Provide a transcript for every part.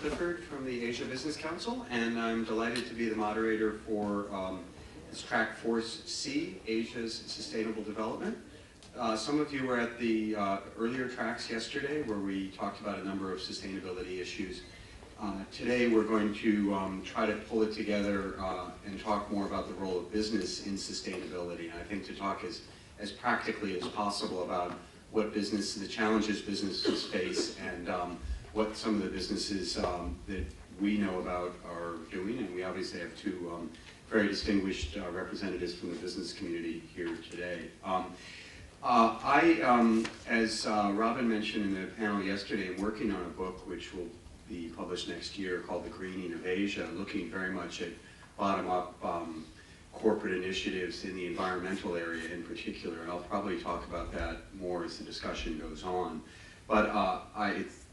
Clifford from the Asia Business Council, and I'm delighted to be the moderator for this track Force C, Asia's Sustainable Development. Some of you were at the earlier tracks yesterday where we talked about a number of sustainability issues. Today we're going to try to pull it together and talk more about the role of business in sustainability. And I think to talk as practically as possible about what business, the challenges businesses face, and what some of the businesses that we know about are doing. And we obviously have two very distinguished representatives from the business community here today. As Robin mentioned in the panel yesterday, I'm working on a book which will be published next year called The Greening of Asia, looking very much at bottom-up corporate initiatives in the environmental area in particular, and I'll probably talk about that more as the discussion goes on. But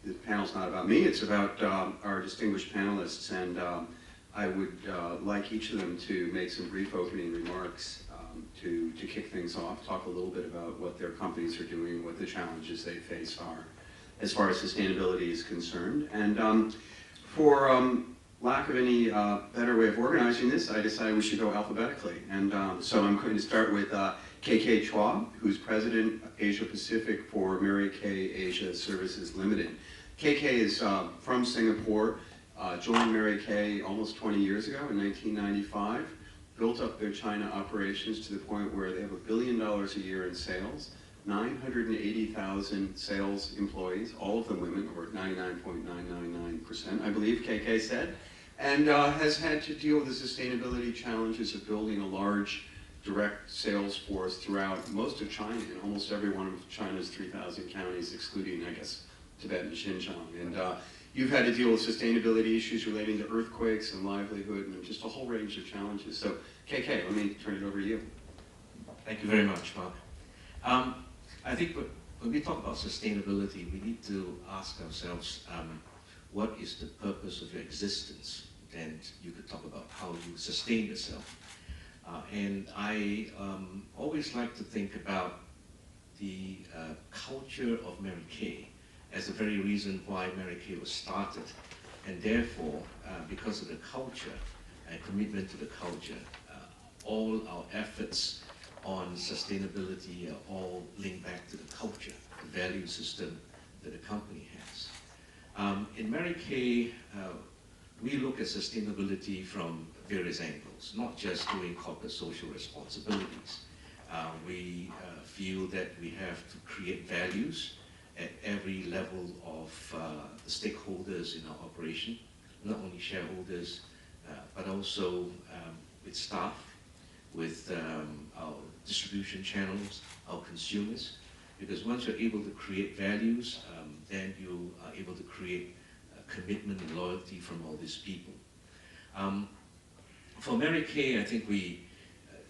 the panel's not about me, it's about our distinguished panelists, and I would like each of them to make some brief opening remarks to kick things off, talk a little bit about what their companies are doing, what the challenges they face are as far as sustainability is concerned. And for lack of any better way of organizing this, I decided we should go alphabetically. And so I'm going to start with KK Chua, who's President Asia Pacific for Mary Kay Asia Services Limited. KK is from Singapore, joined Mary Kay almost 20 years ago in 1995, built up their China operations to the point where they have $1 billion a year in sales, 980,000 sales employees, all of them women, or 99.999%, I believe KK said, and has had to deal with the sustainability challenges of building a large direct sales force throughout most of China, in almost every one of China's 3,000 counties, excluding, I guess, Tibet and Xinjiang. And you've had to deal with sustainability issues relating to earthquakes and livelihood and just a whole range of challenges. So, KK, let me turn it over to you. Thank you very much, Mark. I think when we talk about sustainability, we need to ask ourselves, what is the purpose of your existence? And you could talk about how you sustain yourself. And I always like to think about the culture of Mary Kay as the very reason why Mary Kay was started. And therefore, because of the culture and commitment to the culture, all our efforts on sustainability are all linked back to the culture, the value system that the company has. In Mary Kay, we look at sustainability from various angles, not just doing corporate social responsibilities. We feel that we have to create values at every level of the stakeholders in our operation, not only shareholders, but also with staff, with our distribution channels, our consumers, because once you're able to create values, then you are able to create commitment and loyalty from all these people. For Mary Kay, I think we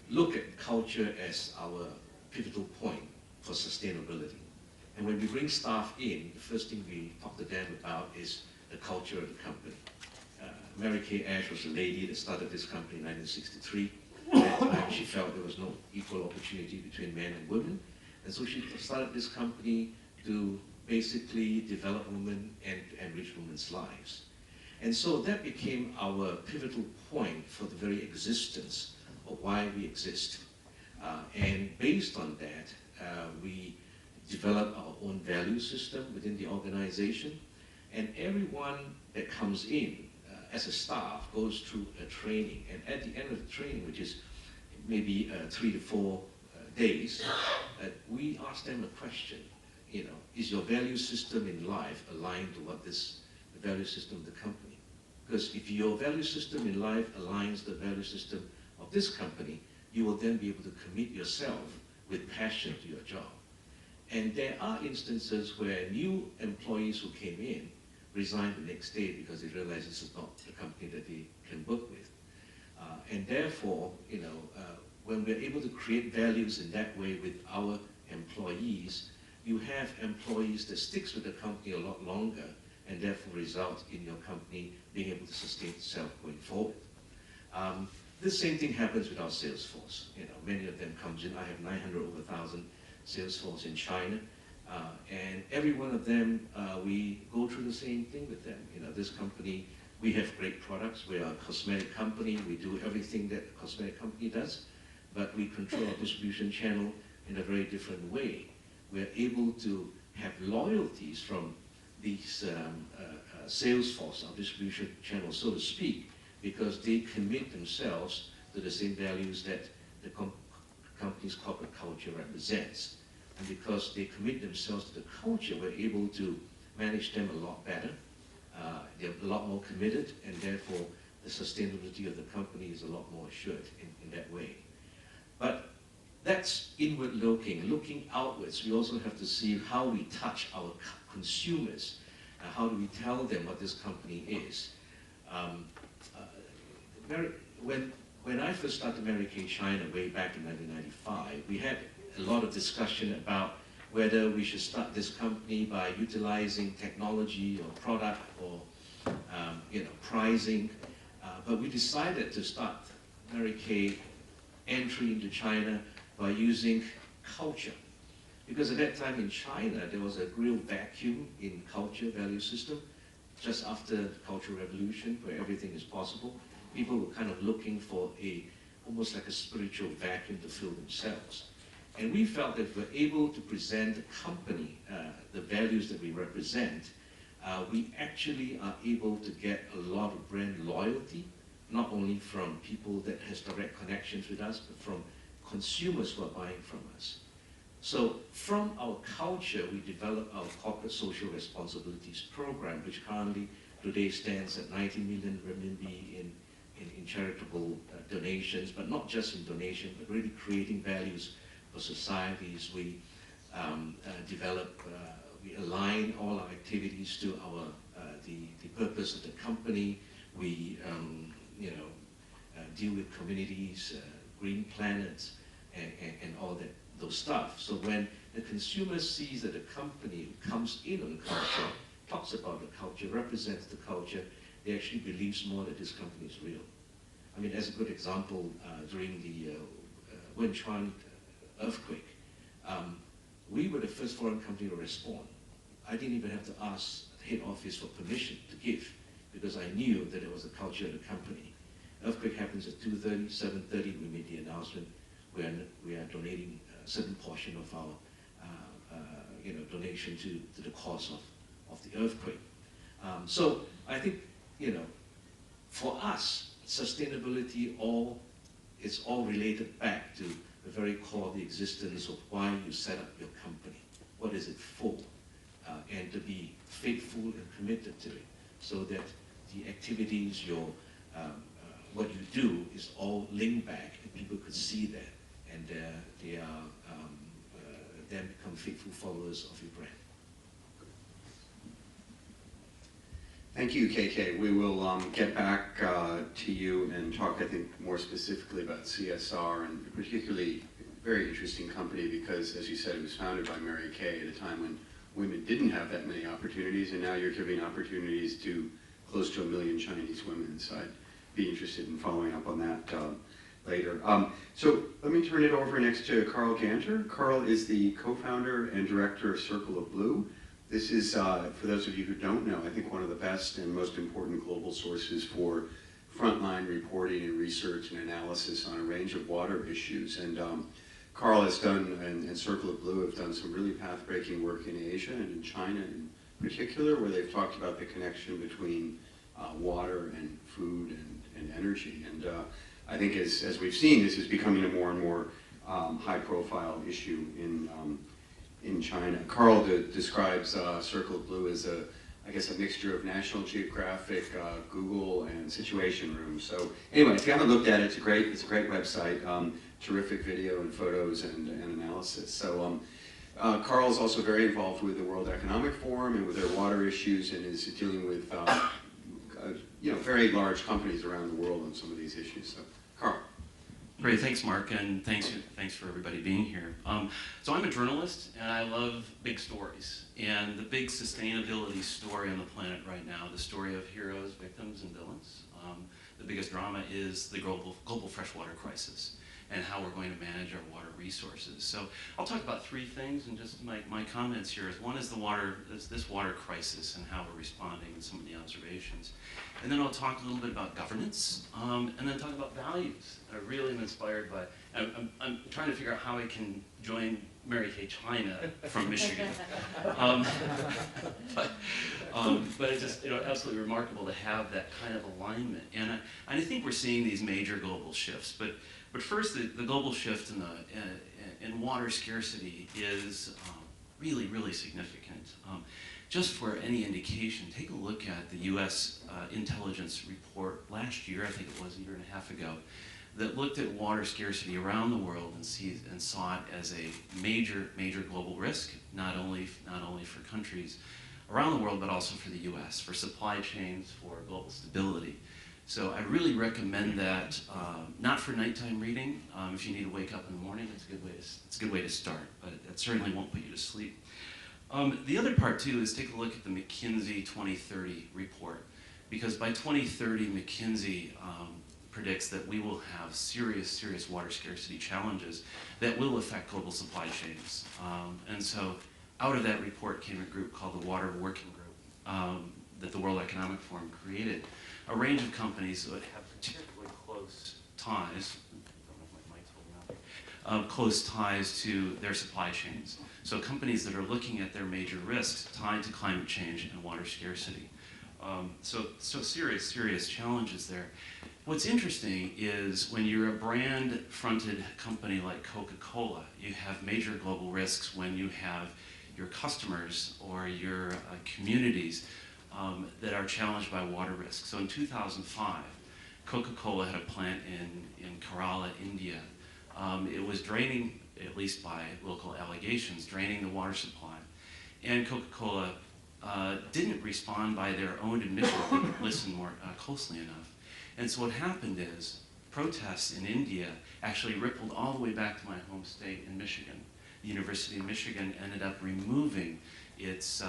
look at culture as our pivotal point for sustainability. And when we bring staff in, the first thing we talk to them about is the culture of the company. Mary Kay Ash was a lady that started this company in 1963. At that time, she felt there was no equal opportunity between men and women. And so she started this company to basically develop women and enrich women's lives. And so that became our pivotal point for the very existence of why we exist. And based on that, we developed our own value system within the organization. And everyone that comes in as a staff goes through a training. And at the end of the training, which is maybe 3 to 4 days, we ask them a question. You know, is your value system in life aligned to what is the value system of the company? Because if your value system in life aligns the value system of this company, you will then be able to commit yourself with passion to your job. And there are instances where new employees who came in resigned the next day because they realized this is not the company that they can work with. And therefore, you know, when we're able to create values in that way with our employees, you have employees that sticks with the company a lot longer and therefore result in your company being able to sustain itself going forward. The same thing happens with our sales force. You know, many of them comes in. I have 900 over 1,000 sales force in China. And every one of them, we go through the same thing with them. You know, this company, we have great products. We are a cosmetic company. We do everything that a cosmetic company does, but we control our distribution channel in a very different way. We're able to have loyalties from these sales force, our distribution channel, so to speak, because they commit themselves to the same values that the company's corporate culture represents. And because they commit themselves to the culture, we're able to manage them a lot better. They're a lot more committed, and therefore the sustainability of the company is a lot more assured in that way. But that's inward looking. Looking outwards, we also have to see how we touch our consumers. How do we tell them what this company is? When I first started Mary Kay China way back in 1995, we had a lot of discussion about whether we should start this company by utilizing technology or product or pricing. But we decided to start Mary Kay entry into China by using culture. Because at that time in China, there was a real vacuum in culture value system. Just after the Cultural Revolution, where everything is possible, people were kind of looking for almost like a spiritual vacuum to fill themselves. And we felt that if we're able to present the company, the values that we represent, we actually are able to get a lot of brand loyalty, not only from people that has direct connections with us, but from consumers who are buying from us. So from our culture, we developed our corporate social responsibilities program, which currently today stands at 90 million renminbi in charitable donations, but not just in donation, but really creating values for societies. We we align all our activities to the purpose of the company. We deal with communities, green planets, and all that. Those stuff. So when the consumer sees that a company comes in on culture, talks about the culture, represents the culture, they actually believes more that this company is real. I mean, as a good example, during the Wenchuan earthquake, we were the first foreign company to respond. I didn't even have to ask the head office for permission to give, because I knew that it was the culture of the company. Earthquake happens at 2:30, 7:30, we made the announcement. We are donating a certain portion of our donation to the cause of the earthquake. So I think, for us, sustainability is all related back to the very core of the existence of why you set up your company. What is it for? And to be faithful and committed to it, so that the activities, what you do is all linked back, and people could see that, and they are then become faithful followers of your brand. Thank you, KK. We will get back to you and talk, I think, more specifically about CSR, and particularly a very interesting company because, as you said, it was founded by Mary Kay at a time when women didn't have that many opportunities, and now you're giving opportunities to close to 1 million Chinese women. So I'd be interested in following up on that later. So let me turn it over next to Carl Ganter. Carl is the co-founder and director of Circle of Blue. This is, for those of you who don't know, I think one of the best and most important global sources for frontline reporting and research and analysis on a range of water issues. And Carl has done, and Circle of Blue have done some really path-breaking work in Asia and in China in particular, where they've talked about the connection between water and food and energy. And I think as we've seen, this is becoming a more and more high-profile issue in China. Carl describes Circle of Blue as I guess a mixture of National Geographic, Google, and Situation Room. So anyway, if you haven't looked at it, it's a great website, terrific video and photos and analysis. So Carl's also very involved with the World Economic Forum and with their water issues, and is dealing with very large companies around the world on some of these issues. So Carl. Great, thanks Mark, and thanks for everybody being here. So I'm a journalist, and I love big stories. And the big sustainability story on the planet right now, the story of heroes, victims, and villains. The biggest drama is the global freshwater crisis. and how we're going to manage our water resources. So I'll talk about three things, and just my comments here is, one is this water crisis and how we're responding and some of the observations. And then I'll talk a little bit about governance, and then talk about values. I really am inspired by, I'm trying to figure out how I can join Mary Kay China from Michigan. But it's just absolutely remarkable to have that kind of alignment. And I think we're seeing these major global shifts. But first, the global shift in water scarcity is really, really significant. Just for any indication, take a look at the US intelligence report last year, I think it was a year and a half ago, that looked at water scarcity around the world and saw it as a major, major global risk, not only for countries around the world, but also for the US, for supply chains, for global stability. So I really recommend that, not for nighttime reading. If you need to wake up in the morning, it's a good way to start, but it certainly won't put you to sleep. The other part too is take a look at the McKinsey 2030 report, because by 2030, McKinsey predicts that we will have serious, serious water scarcity challenges that will affect global supply chains. And so out of that report came a group called the Water Working Group that the World Economic Forum created, a range of companies that have particularly close ties, I don't know if my mic's holding out, close ties to their supply chains. So companies that are looking at their major risks tied to climate change and water scarcity. So serious, serious challenges there. What's interesting is when you're a brand-fronted company like Coca-Cola, you have major global risks when you have your customers or your communities that are challenged by water risk. So in 2005, Coca-Cola had a plant in Kerala, India. It was draining, at least by local allegations, draining the water supply. And Coca-Cola didn't respond by their own admission, they didn't listen more closely enough. And so what happened is protests in India actually rippled all the way back to my home state in Michigan. The University of Michigan ended up removing its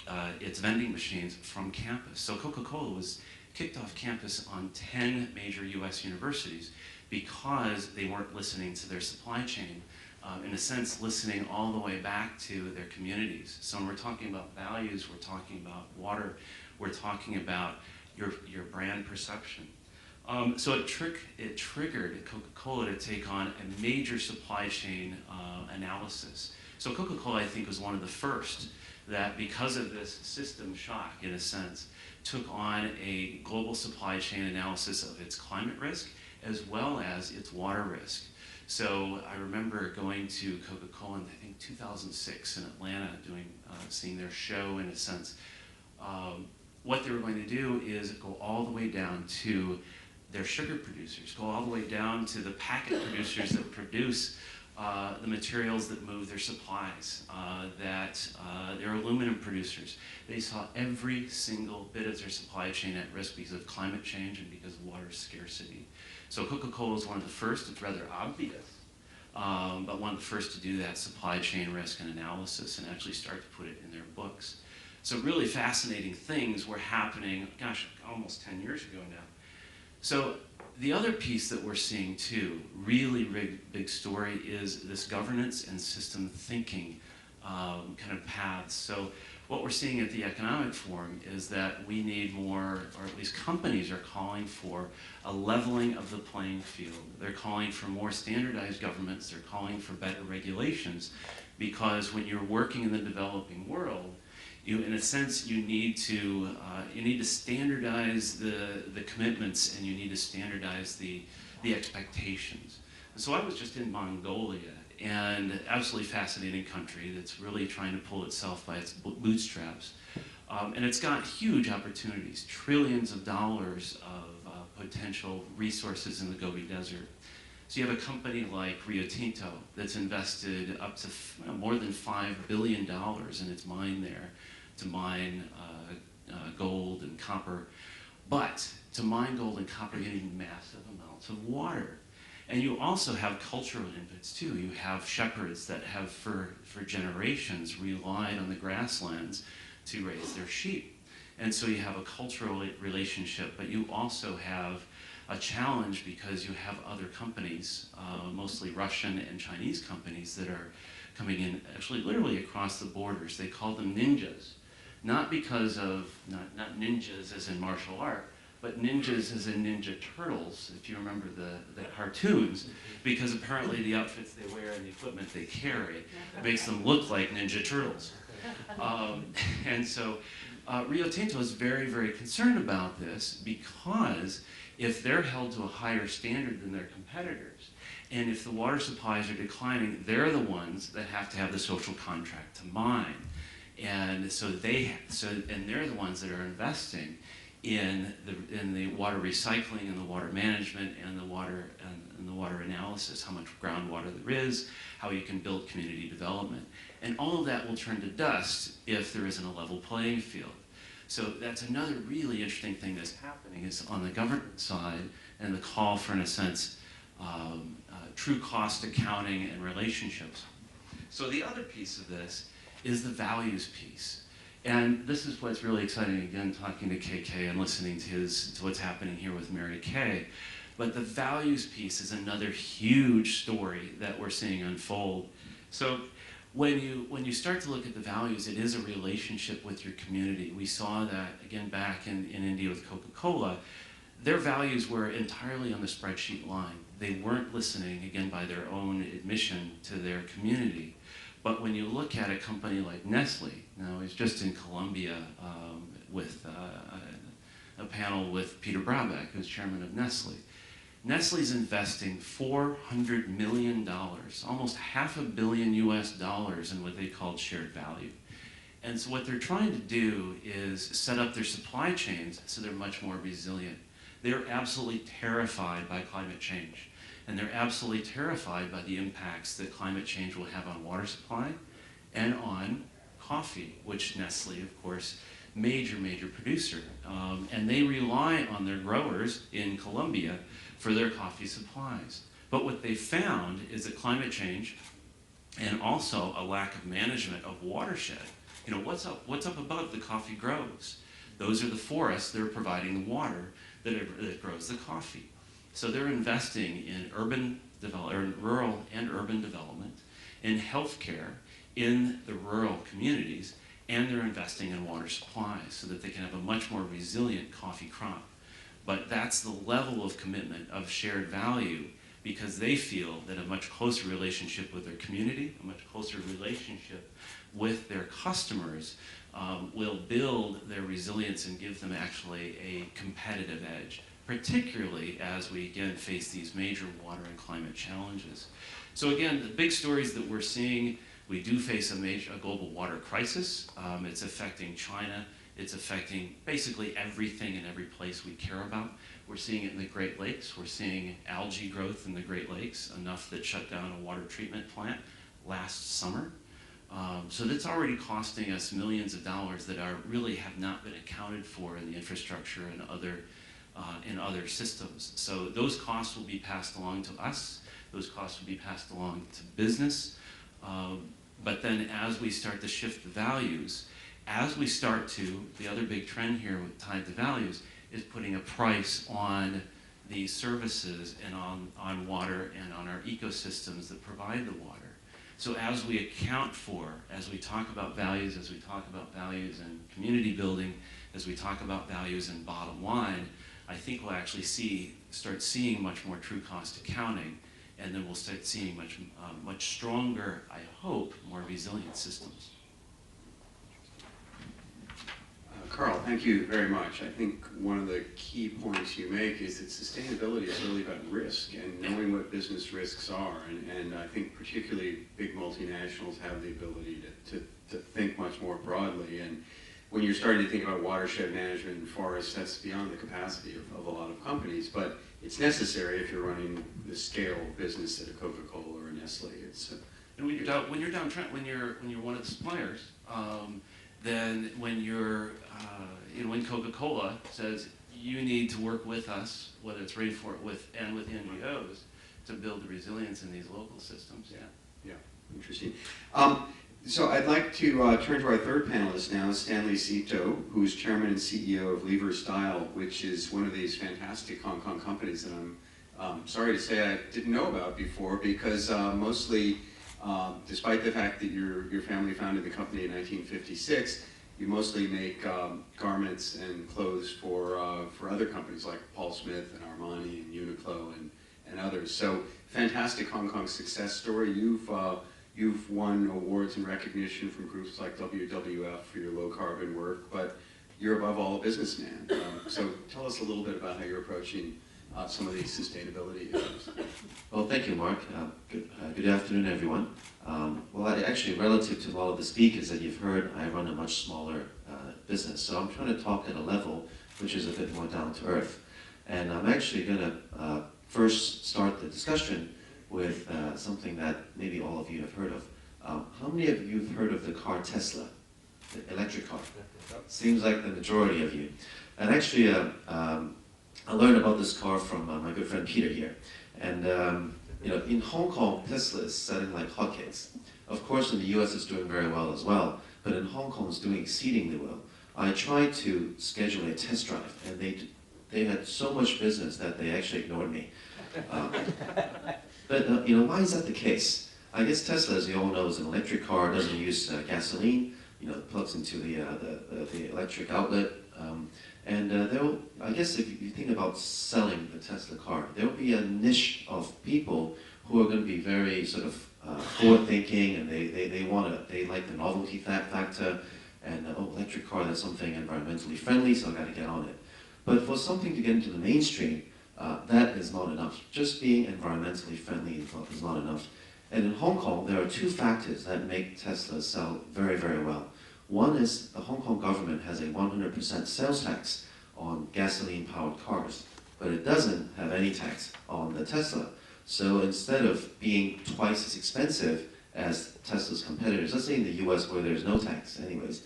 vending machines from campus. So Coca-Cola was kicked off campus on 10 major US universities because they weren't listening to their supply chain, in a sense listening all the way back to their communities. So when we're talking about values, we're talking about water, we're talking about your brand perception. So it triggered Coca-Cola to take on a major supply chain analysis. So Coca-Cola, I think, was one of the first that, because of this system shock, in a sense, took on a global supply chain analysis of its climate risk as well as its water risk. So I remember going to Coca-Cola in, I think, 2006 in Atlanta, seeing their show, in a sense. What they were going to do is go all the way down to their sugar producers, go all the way down to the packet producers that produce the materials that move their supplies, their aluminum producers. They saw every single bit of their supply chain at risk because of climate change and because of water scarcity. So Coca-Cola is one of the first, it's rather obvious, but one of the first to do that supply chain risk and analysis and actually start to put it in their books. So really fascinating things were happening, gosh, almost 10 years ago now. So the other piece that we're seeing too, really big story, is this governance and system thinking kind of paths. So what we're seeing at the Economic Forum is that we need more, or at least companies are calling for, a leveling of the playing field. They're calling for more standardized governments, they're calling for better regulations, because when you're working in the developing world, in a sense, you need to standardize the commitments, and you need to standardize the expectations. And so I was just in Mongolia, and absolutely fascinating country that's really trying to pull itself by its bootstraps. And it's got huge opportunities, trillions of dollars of potential resources in the Gobi Desert. So you have a company like Rio Tinto that's invested up to more than $5 billion in its mine there to mine gold and copper. But to mine gold and copper, you need massive amounts of water. And you also have cultural inputs too. You have shepherds that have for generations relied on the grasslands to raise their sheep. And so you have a cultural relationship, but you also have a challenge because you have other companies, mostly Russian and Chinese companies, that are coming in actually literally across the borders. They call them ninjas, not because of, not ninjas as in martial art, but ninjas as in Ninja Turtles, if you remember the cartoons, because apparently the outfits they wear and the equipment they carry makes them look like Ninja Turtles. And so Rio Tinto is very, very concerned about this, because if they're held to a higher standard than their competitors, and if the water supplies are declining, they're the ones that have to have the social contract to mine. And and they're the ones that are investing in the water recycling and the water management and the water analysis, how much groundwater there is, how you can build community development. And all of that will turn to dust if there isn't a level playing field. So that's another really interesting thing that's happening, is on the government side, and the call for, in a sense, true cost accounting and relationships. So the other piece of this is the values piece. And this is what's really exciting, again, talking to KK and listening to what's happening here with Mary Kay. But the values piece is another huge story that we're seeing unfold. So when you start to look at the values, it is a relationship with your community. We saw that, again, back in India with Coca-Cola. Their values were entirely on the spreadsheet line. They weren't listening, again, by their own admission, to their community. But when you look at a company like Nestle, now I was just in Colombia with a panel with Peter Brabeck, who's chairman of Nestle. Nestle's investing $400 million, almost $500 million US in what they called shared value. And so what they're trying to do is set up their supply chains so they're much more resilient. They're absolutely terrified by climate change. And they're absolutely terrified by the impacts that climate change will have on water supply and on coffee, which Nestle, of course, major producer. And they rely on their growers in Colombia for their coffee supplies. But what they found is that climate change, and also a lack of management of watershed. You know, what's up above the coffee grows? Those are the forests that are providing the water that grows the coffee. So they're investing in rural and urban development, in healthcare, in the rural communities, and they're investing in water supplies so that they can have a much more resilient coffee crop. But that's the level of commitment of shared value, because they feel that a much closer relationship with their community, a much closer relationship with their customers will build their resilience and give them actually a competitive edge, particularly as we again face these major water and climate challenges. So again, the big stories that we're seeing, we do face a global water crisis. It's affecting China. It's affecting basically everything in every place we care about. We're seeing it in the Great Lakes. We're seeing algae growth in the Great Lakes, enough that shut down a water treatment plant last summer. So that's already costing us millions of dollars that really have not been accounted for in the infrastructure and other systems. So those costs will be passed along to us. Those costs will be passed along to business. But then as we start to shift the values, the other big trend here tied to values is putting a price on these services and on water and on our ecosystems that provide the water. So as we account for, as we talk about values in community building, as we talk about values in bottom line, I think we'll actually start seeing much more true cost accounting, and then we'll start seeing much stronger, I hope, more resilient systems. Carl, thank you very much. I think one of the key points you make is that sustainability is really about risk and knowing what business risks are. And I think particularly big multinationals have the ability to think much more broadly. And when you're starting to think about watershed management and forests, that's beyond the capacity of a lot of companies. But it's necessary if you're running the scale business at a Coca-Cola or a Nestle. And when you're one of the suppliers, then when when Coca-Cola says you need to work with us, whether it's with NGOs, to build the resilience in these local systems. Yeah, interesting. So I'd like to turn to our third panelist now, Stanley Sito, who's chairman and CEO of Lever Style, which is one of these fantastic Hong Kong companies that I'm sorry to say I didn't know about before, because mostly, despite the fact that your family founded the company in 1956, you mostly make garments and clothes for other companies like Paul Smith and Armani and Uniqlo and others. So fantastic Hong Kong success story. You've won awards and recognition from groups like WWF for your low carbon work, but you're above all a businessman. So tell us a little bit about how you're approaching some of these sustainability issues. Well, thank you, Mark. Good afternoon, everyone. Actually, relative to a lot of the speakers that you've heard, I run a much smaller business. So I'm trying to talk at a level which is a bit more down to earth. And I'm actually going to first start the discussion with something that maybe all of you have heard of. How many of you have heard of the car Tesla, the electric car? Seems like the majority of you. And actually, I learned about this car from my good friend Peter here. And in Hong Kong, Tesla is selling like hotcakes. Of course, in the US, it's doing very well as well. But in Hong Kong, it's doing exceedingly well. I tried to schedule a test drive, and they had so much business that they actually ignored me. But why is that the case? I guess Tesla, as you all know, is an electric car. It doesn't use gasoline. It plugs into the electric outlet. I guess if you think about selling the Tesla car, there will be a niche of people who are going to be very sort of forward-thinking, and they like the novelty factor, and electric car, that's something environmentally friendly, so I got to get on it. But for something to get into the mainstream, that is not enough. Just being environmentally friendly is not enough. And in Hong Kong, there are two factors that make Tesla sell very, very well. One is the Hong Kong government has a 100% sales tax on gasoline-powered cars, but it doesn't have any tax on the Tesla. So instead of being twice as expensive as Tesla's competitors, let's say in the US where there's no tax anyways,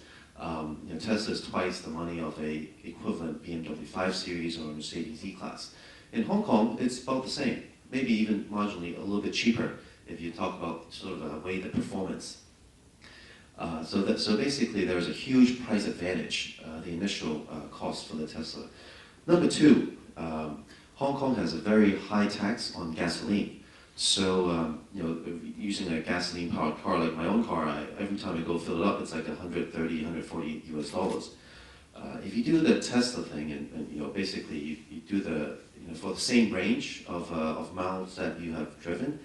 Tesla is twice the money of a equivalent BMW 5 Series or Mercedes E-Class. In Hong Kong, it's about the same, maybe even marginally a little bit cheaper if you talk about sort of weight and performance. So basically, there's a huge price advantage, the initial cost for the Tesla. Number two, Hong Kong has a very high tax on gasoline. So, using a gasoline-powered car like my own car, every time I go fill it up, it's like $130, $140 US. If you do the Tesla thing, and basically you do the for the same range of miles that you have driven,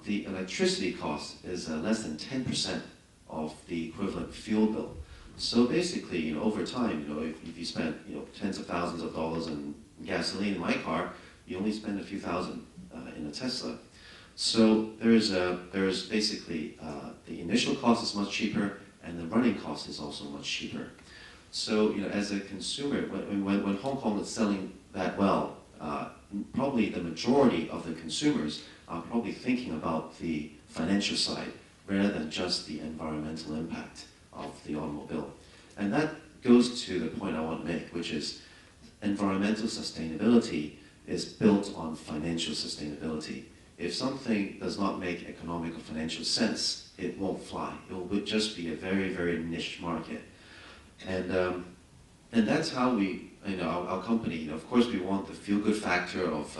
the electricity cost is less than 10% of the equivalent fuel bill. So basically, over time, if you spend tens of thousands of dollars in gasoline in my car, you only spend a few thousand in a Tesla. So there's basically the initial cost is much cheaper, and the running cost is also much cheaper. So as a consumer, when Hong Kong is selling that well, probably the majority of the consumers are probably thinking about the financial side rather than just the environmental impact of the automobile. And that goes to the point I want to make, which is environmental sustainability is built on financial sustainability. If something does not make economic or financial sense, it won't fly. It will just be a very, very niche market. And that's how we, our company, of course we want the feel-good factor of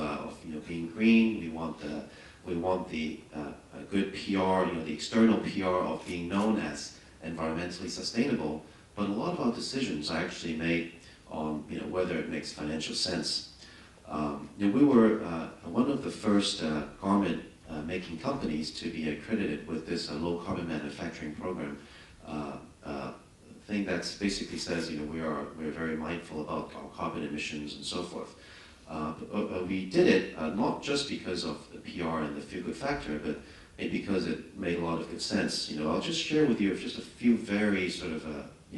being green. We want the good PR, the external PR of being known as environmentally sustainable. But a lot of our decisions are actually made on whether it makes financial sense. We were one of the first garment making companies to be accredited with this low carbon manufacturing program thing that basically says we're very mindful about our carbon emissions and so forth. We did it not just because of the PR and the feel-good factor, but because it made a lot of good sense. I'll just share with you just a few very sort of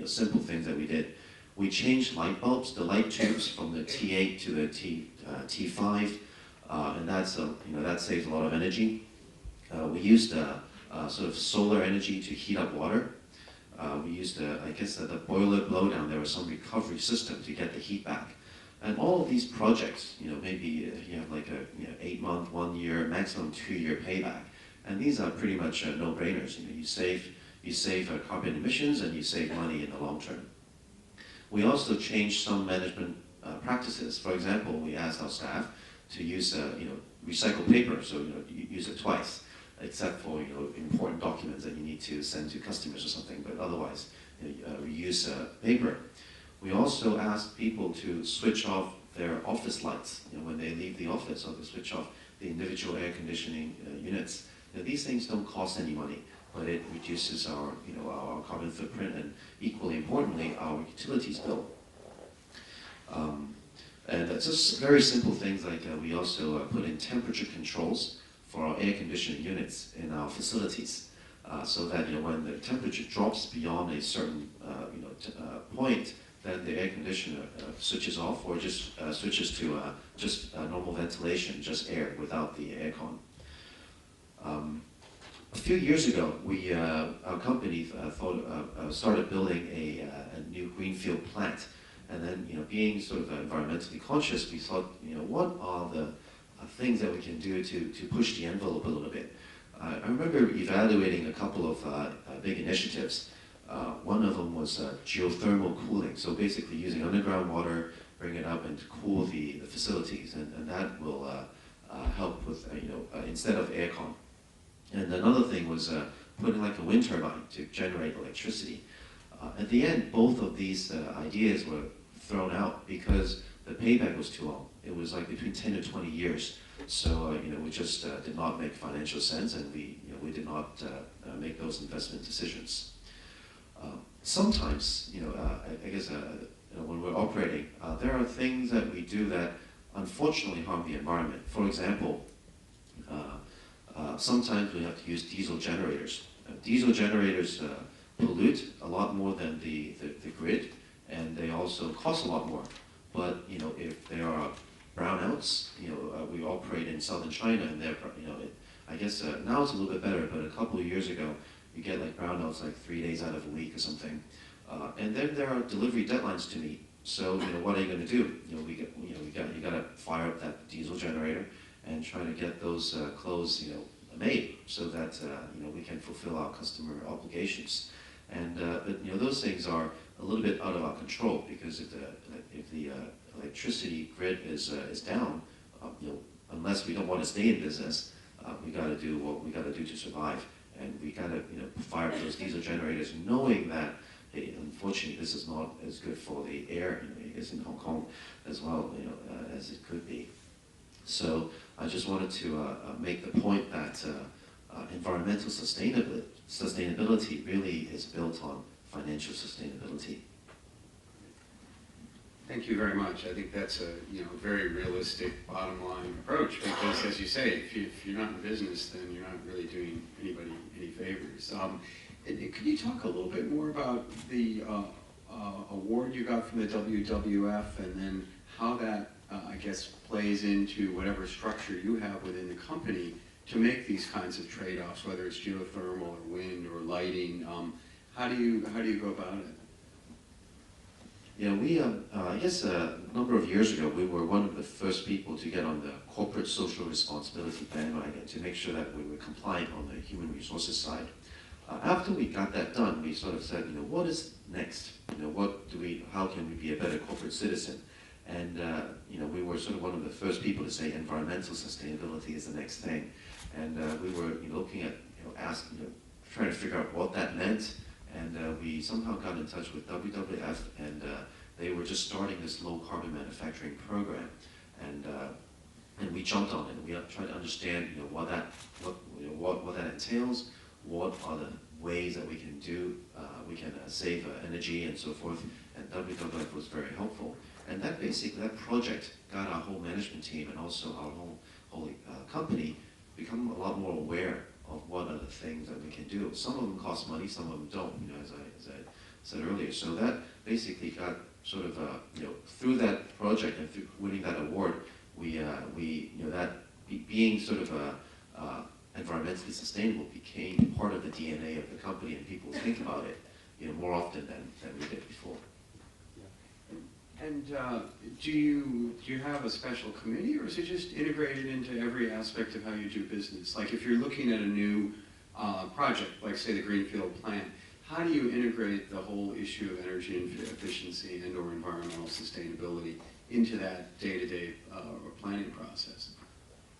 simple things that we did. We changed light bulbs, the light tubes from the T8 to the T5, and that saves a lot of energy. We used sort of solar energy to heat up water. We used, I guess, the boiler blowdown. There was some recovery system to get the heat back. And all of these projects, maybe you have like a 8-month, 1 year, maximum 2-year payback. And these are pretty much no-brainers. You save you save carbon emissions and you save money in the long term. We also changed some management practices. For example, we asked our staff to use recycled paper, so you use it twice, except for important documents that you need to send to customers or something, but otherwise reuse paper. We also asked people to switch off their office lights when they leave the office, or to switch off the individual air conditioning units. These things don't cost any money, but it reduces our carbon footprint and, equally importantly, our utilities bill. And it's just very simple things like we also put in temperature controls for our air conditioning units in our facilities, so that when the temperature drops beyond a certain point, then the air conditioner switches off, or just switches to just normal ventilation, just air without the aircon. A few years ago, our company started building a new greenfield plant. And then, being sort of environmentally conscious, we thought, what are the things that we can do to push the envelope a little bit? I remember evaluating a couple of big initiatives. One of them was geothermal cooling, so basically using underground water, bring it up and cool the facilities, and that will help with, instead of aircon. And another thing was putting like a wind turbine to generate electricity. At the end, both of these ideas were thrown out because the payback was too long. It was like between 10 to 20 years. So, we just did not make financial sense, and we did not make those investment decisions. Sometimes, I guess, when we're operating, there are things that we do that unfortunately harm the environment. For example, sometimes we have to use diesel generators. Diesel generators pollute a lot more than the grid, and they also cost a lot more. But if there are brownouts, we operate in southern China, and I guess now it's a little bit better, but a couple of years ago, you get like brownouts like 3 days out of a week or something, and then there are delivery deadlines to meet. So what are you going to do? You got to fire up that diesel generator and try to get those clothes made so that we can fulfill our customer obligations. And but those things are a little bit out of our control, because if the electricity grid is down, unless we don't want to stay in business, we got to do what we got to do to survive, and we got to fire up those diesel generators, knowing that hey, unfortunately this is not as good for the air, I guess in Hong Kong as well, as it could be. So I just wanted to make the point that environmental sustainability really is built on financial sustainability. Thank you very much. I think that's a very realistic bottom line approach, because as you say, if you're not in business, then you're not really doing anybody any favors. And could you talk a little bit more about the award you got from the WWF, and then how that I guess plays into whatever structure you have within the company to make these kinds of trade-offs, whether it's geothermal or wind or lighting? How do you go about it? Yeah, we, I guess a number of years ago, we were one of the first people to get on the corporate social responsibility bandwagon to make sure that we were compliant on the human resources side. After we got that done, we sort of said, what is next? How can we be a better corporate citizen? And, we were sort of one of the first people to say environmental sustainability is the next thing. And we were looking at, trying to figure out what that meant. And we somehow got in touch with WWF, and they were just starting this low carbon manufacturing program, and we jumped on it. And we tried to understand, what that entails, what are the ways that we can do, we can save energy and so forth. And WWF was very helpful. And that project got our whole management team and also our whole company become a lot more aware of what are the things that we can do. Some of them cost money, some of them don't, as I said earlier. So that basically got sort of, through that project and through winning that award, that being sort of environmentally sustainable became part of the DNA of the company, and people think about it, more often than we did before. And do you have a special committee, or is it just integrated into every aspect of how you do business? Like if you're looking at a new project, like say the Greenfield plant, how do you integrate the whole issue of energy efficiency and or environmental sustainability into that day-to-day planning process?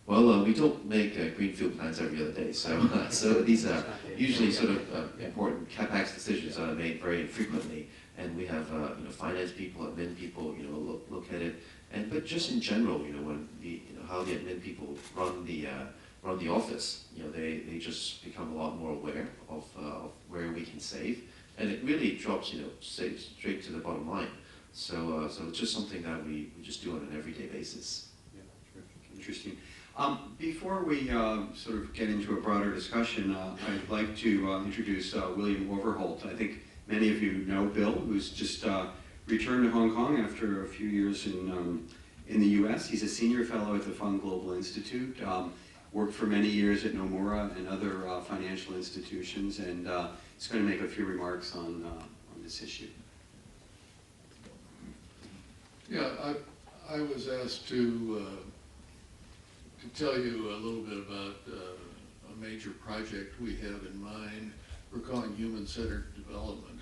Well, we don't make greenfield plans every other day, so so these are usually sort of important capex decisions that are made very infrequently, and we have finance people, admin people, look at it, but just in general, when how the admin people run the office, they just become a lot more aware of where we can save, and it really drops straight to the bottom line. So it's just something that we just do on an everyday basis. Yeah, terrific, interesting. Before we sort of get into a broader discussion, I'd like to introduce William Overholt. I think many of you know Bill, who's just returned to Hong Kong after a few years in the U.S. He's a senior fellow at the Fund Global Institute, worked for many years at Nomura and other financial institutions, and he's going to make a few remarks on this issue. Yeah, I was asked to tell you a little bit about a major project we have in mind. We're calling human-centered development.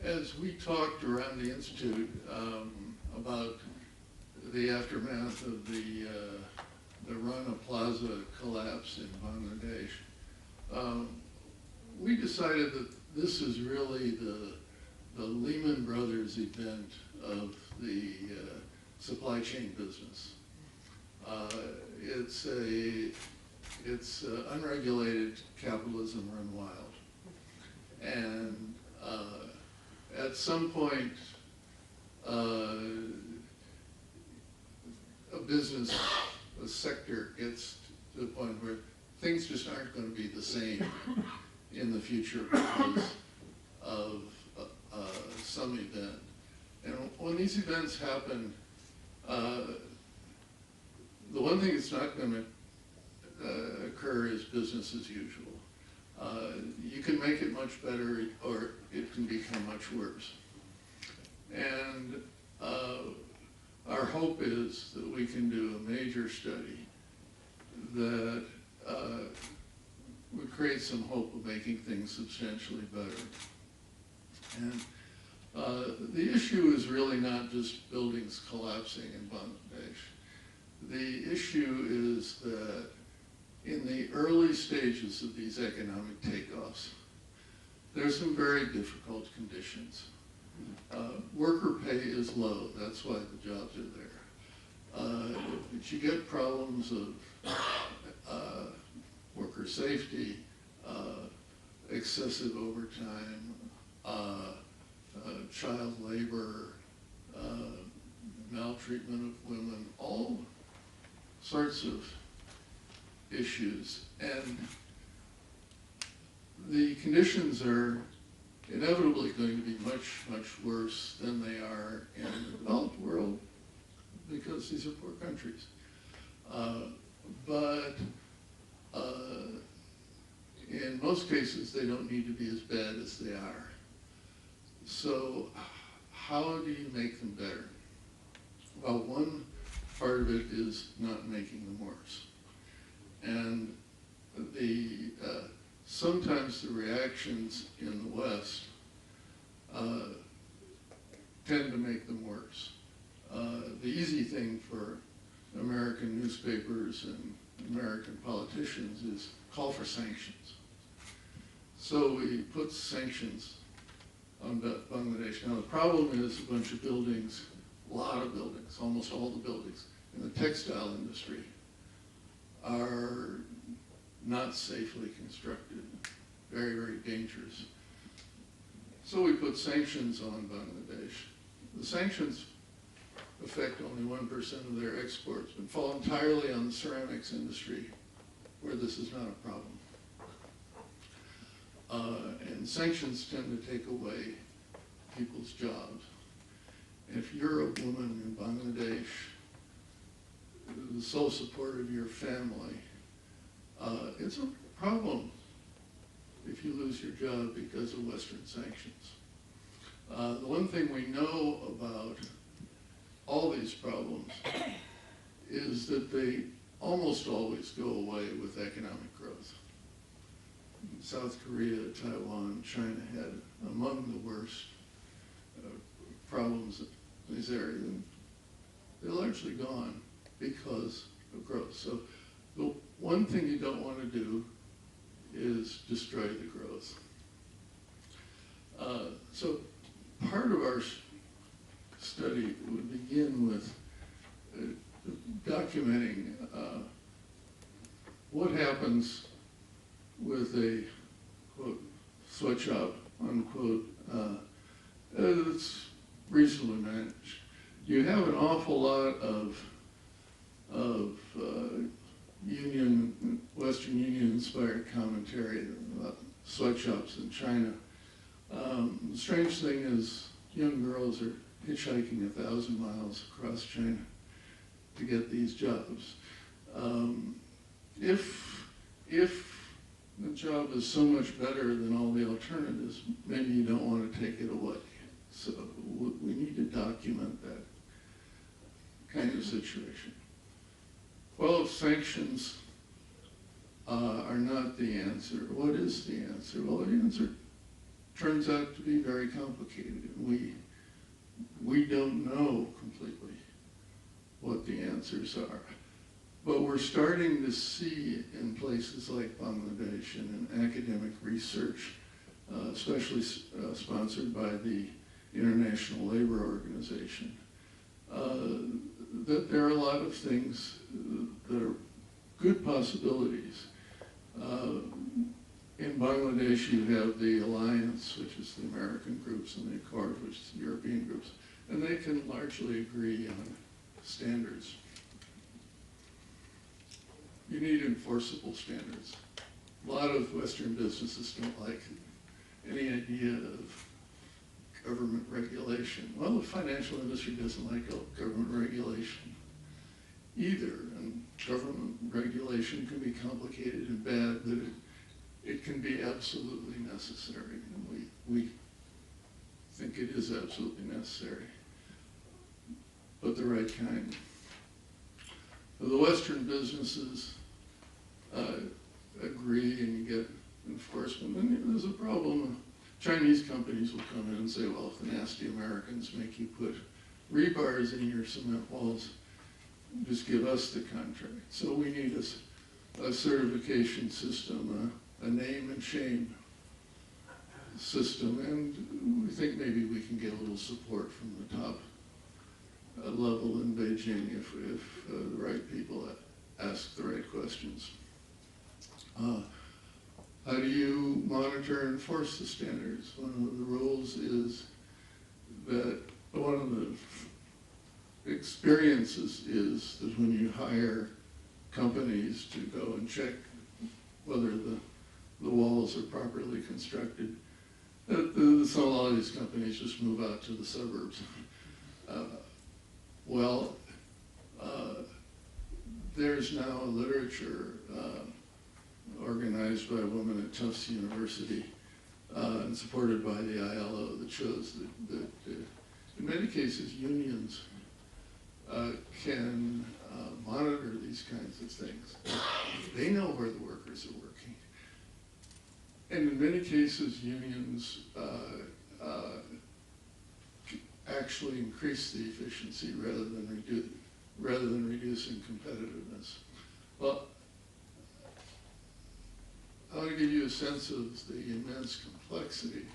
As we talked around the Institute about the aftermath of the Rana Plaza collapse in Bangladesh, we decided that this is really the Lehman Brothers event of the supply chain business. It's unregulated capitalism run wild, and at some point, a sector gets to the point where things just aren't going to be the same in the future because of some event. And when these events happen, the one thing that's not going to occur is business as usual. You can make it much better, or it can become much worse. And our hope is that we can do a major study that would create some hope of making things substantially better. And the issue is really not just buildings collapsing in Bangladesh. The issue is that in the early stages of these economic takeoffs, there's some very difficult conditions. Worker pay is low, that's why the jobs are there. But you get problems of worker safety, excessive overtime, child labor, maltreatment of women, all sorts of issues. And the conditions are inevitably going to be much, much worse than they are in the developed world because these are poor countries. But in most cases, they don't need to be as bad as they are. So how do you make them better? Well, one part of it is not making them worse. And sometimes the reactions in the West tend to make them worse. The easy thing for American newspapers and American politicians is call for sanctions. So we put sanctions on Bangladesh. Now the problem is a bunch of buildings, a lot of buildings, almost all the buildings in the textile industry are not safely constructed, very, very dangerous. So we put sanctions on Bangladesh. The sanctions affect only 1% of their exports, but fall entirely on the ceramics industry, where this is not a problem. And sanctions tend to take away people's jobs. If you're a woman in Bangladesh, the sole support of your family, it's a problem if you lose your job because of Western sanctions. The one thing we know about all these problems is that they almost always go away with economic growth. South Korea, Taiwan, China had among the worst problems in these areas. And they're largely gone because of growth. So the one thing you don't want to do is destroy the growth. So part of our study would begin with documenting what happens with a, quote, sweatshop, unquote, that's reasonably managed. You have an awful lot of Western Union-inspired commentary about sweatshops in China. The strange thing is young girls are hitchhiking 1,000 miles across China to get these jobs. If the job is so much better than all the alternatives, maybe you don't want to take it away. So we need to document that kind of situation. Well, if sanctions are not the answer, what is the answer? Well, the answer turns out to be very complicated. We don't know completely what the answers are. But we're starting to see in places like Bangladesh and in academic research, especially sponsored by the International Labor Organization, that there are a lot of things that are good possibilities. In Bangladesh, you have the Alliance, which is the American groups, and the Accord, which is the European groups, and they can largely agree on standards. You need enforceable standards. A lot of Western businesses don't like any idea of government regulation. Well, the financial industry doesn't like government regulation either, and government regulation can be complicated and bad, but it can be absolutely necessary, and we think it is absolutely necessary, but the right kind. The Western businesses agree, and you get enforcement. And there's a problem. Chinese companies will come in and say, well, if the nasty Americans make you put rebars in your cement walls, just give us the contract. So we need a certification system, a name and shame system, and we think maybe we can get a little support from the top level in Beijing if the right people ask the right questions. How do you monitor and enforce the standards? One of the rules is that one of the experiences is that when you hire companies to go and check whether the walls are properly constructed, so a lot of these companies just move out to the suburbs. There's now a literature organized by a woman at Tufts University and supported by the ILO that shows that in many cases unions can monitor these kinds of things. They know where the workers are working. And in many cases, unions actually increase the efficiency rather than reducing competitiveness. Well, I want to give you a sense of the immense complexity.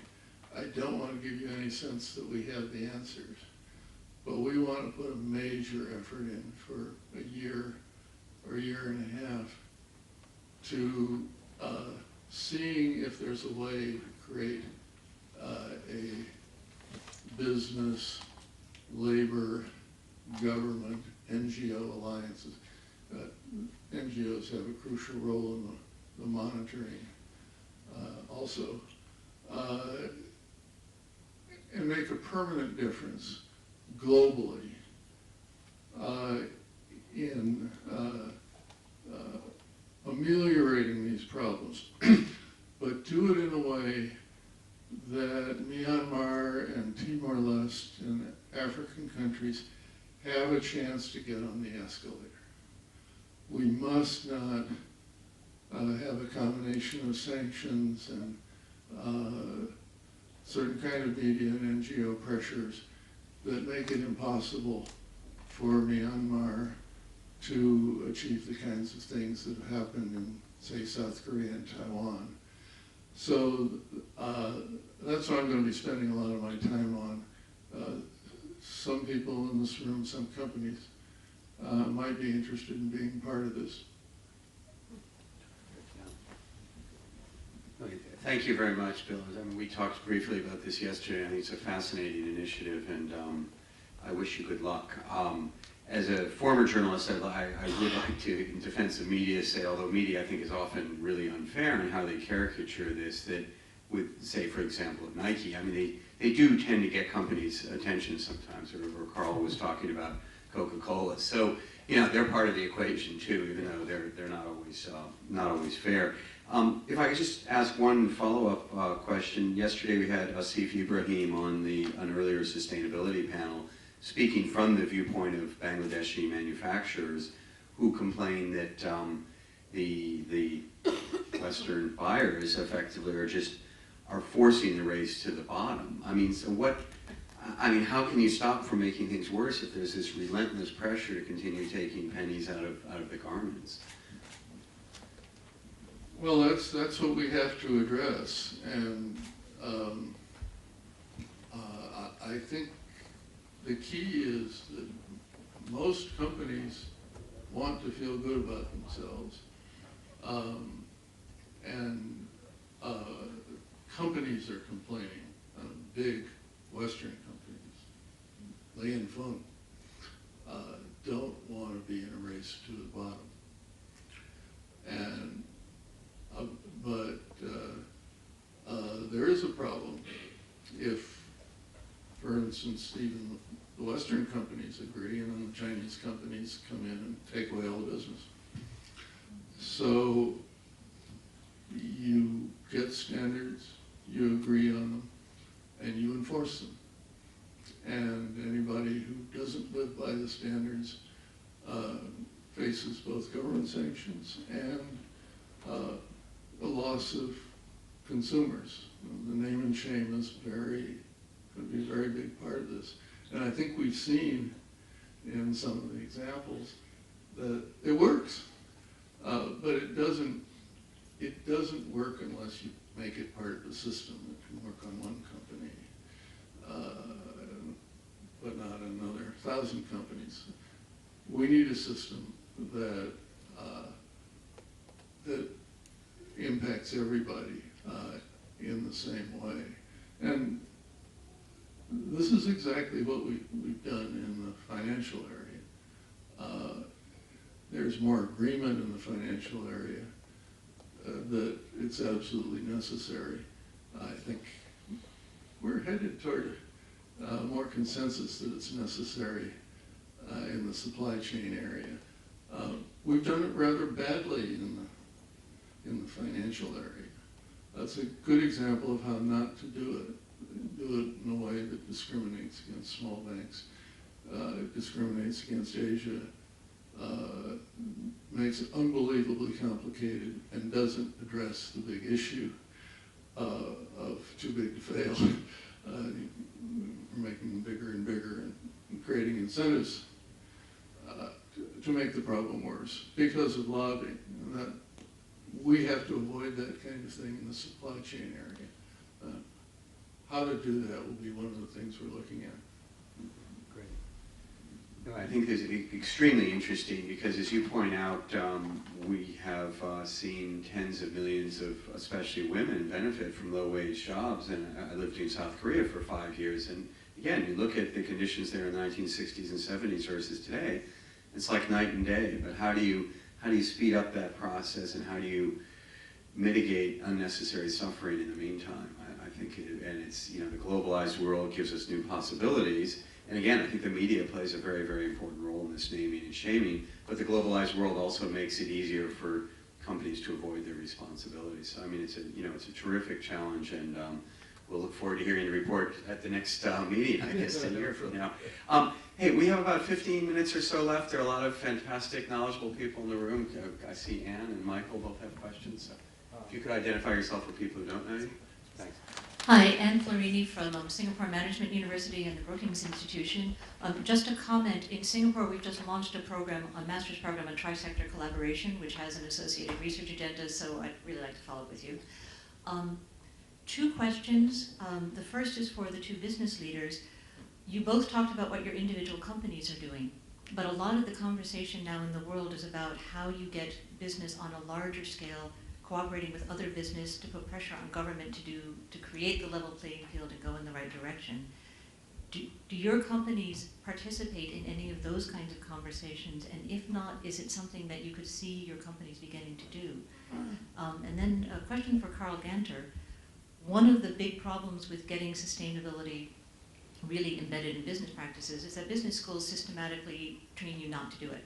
I don't want to give you any sense that we have the answers, but we want to put a major effort in for a year or a year and a half to seeing if there's a way to create a business, labor, government, NGO alliances. NGOs have a crucial role in the monitoring also, and make a permanent difference globally in ameliorating these problems, but do it in a way that Myanmar and Timor-Leste and African countries have a chance to get on the escalator. we must not have a combination of sanctions and certain kind of media and NGO pressures that make it impossible for Myanmar to achieve the kinds of things that have happened in, say, South Korea and Taiwan. So that's what I'm going to be spending a lot of my time on. Some people in this room, some companies, might be interested in being part of this. Thank you very much, Bill. I mean, we talked briefly about this yesterday. I think it's a fascinating initiative, and I wish you good luck. As a former journalist, I would like to, in defense of media, say, although media I think is often really unfair in how they caricature this, that with, say, for example, at Nike, I mean, they do tend to get companies' attention sometimes, or Carl was talking about Coca-Cola. So, you know, they're part of the equation too, even though they're not always fair. If I could just ask one follow-up question. Yesterday we had Asif Ibrahim on an earlier sustainability panel, speaking from the viewpoint of Bangladeshi manufacturers who complain that the Western buyers effectively are forcing the race to the bottom. I mean, so how can you stop from making things worse if there's this relentless pressure to continue taking pennies out of the garments? Well, that's what we have to address, and I think the key is that most companies want to feel good about themselves, and companies are complaining, big Western companies, Lei and Fung, don't want to be in a race to the bottom. And but there is a problem if, for instance, even the Western companies agree and then the Chinese companies come in and take away all the business. So you get standards, you agree on them, and you enforce them. And anybody who doesn't live by the standards faces both government sanctions and the loss of consumers. The name and shame is could be a very big part of this. And I think we've seen in some of the examples that it works, but it doesn't work unless you make it part of the system. It can work on one company, but not another 1,000 companies. We need a system that impacts everybody in the same way. And this is exactly what we've done in the financial area. There's more agreement in the financial area that it's absolutely necessary. I think we're headed toward more consensus that it's necessary in the supply chain area. We've done it rather badly in the financial area. That's a good example of how not to do it. Do it in a way that discriminates against small banks, discriminates against Asia, makes it unbelievably complicated, and doesn't address the big issue of too big to fail. We're making them bigger and bigger and creating incentives to make the problem worse because of lobbying. And that we have to avoid that kind of thing in the supply chain area. How to do that will be one of the things we're looking at. Great. No, I think this is extremely interesting because, as you point out, we have seen tens of millions of, especially women, benefit from low-wage jobs. And I lived in South Korea for 5 years, and again, you look at the conditions there in the 1960s and 70s versus today, it's like night and day. But how do you speed up that process, and how do you mitigate unnecessary suffering in the meantime? I think, and it's, you know, the globalized world gives us new possibilities. And again, I think the media plays a very, very important role in this naming and shaming, but the globalized world also makes it easier for companies to avoid their responsibilities. So I mean, it's a terrific challenge, and we'll look forward to hearing the report at the next meeting, I guess, 10 years from now. Hey, we have about 15 minutes or so left. There are a lot of fantastic, knowledgeable people in the room. I see Anne and Michael both have questions. So if you could identify yourself for people who don't know you. Thanks. Hi, Anne Florini from Singapore Management University and the Brookings Institution. Just a comment, in Singapore we've just launched a program, a master's program on tri-sector collaboration, which has an associated research agenda, so I'd really like to follow up with you. Two questions. The first is for the two business leaders. You both talked about what your individual companies are doing, but a lot of the conversation now in the world is about how you get business on a larger scale cooperating with other business to put pressure on government to create the level playing field and go in the right direction. Do your companies participate in any of those kinds of conversations? And if not, is it something that you could see your companies beginning to do? And then a question for Carl Ganter. One of the big problems with getting sustainability really embedded in business practices is that business schools systematically train you not to do it,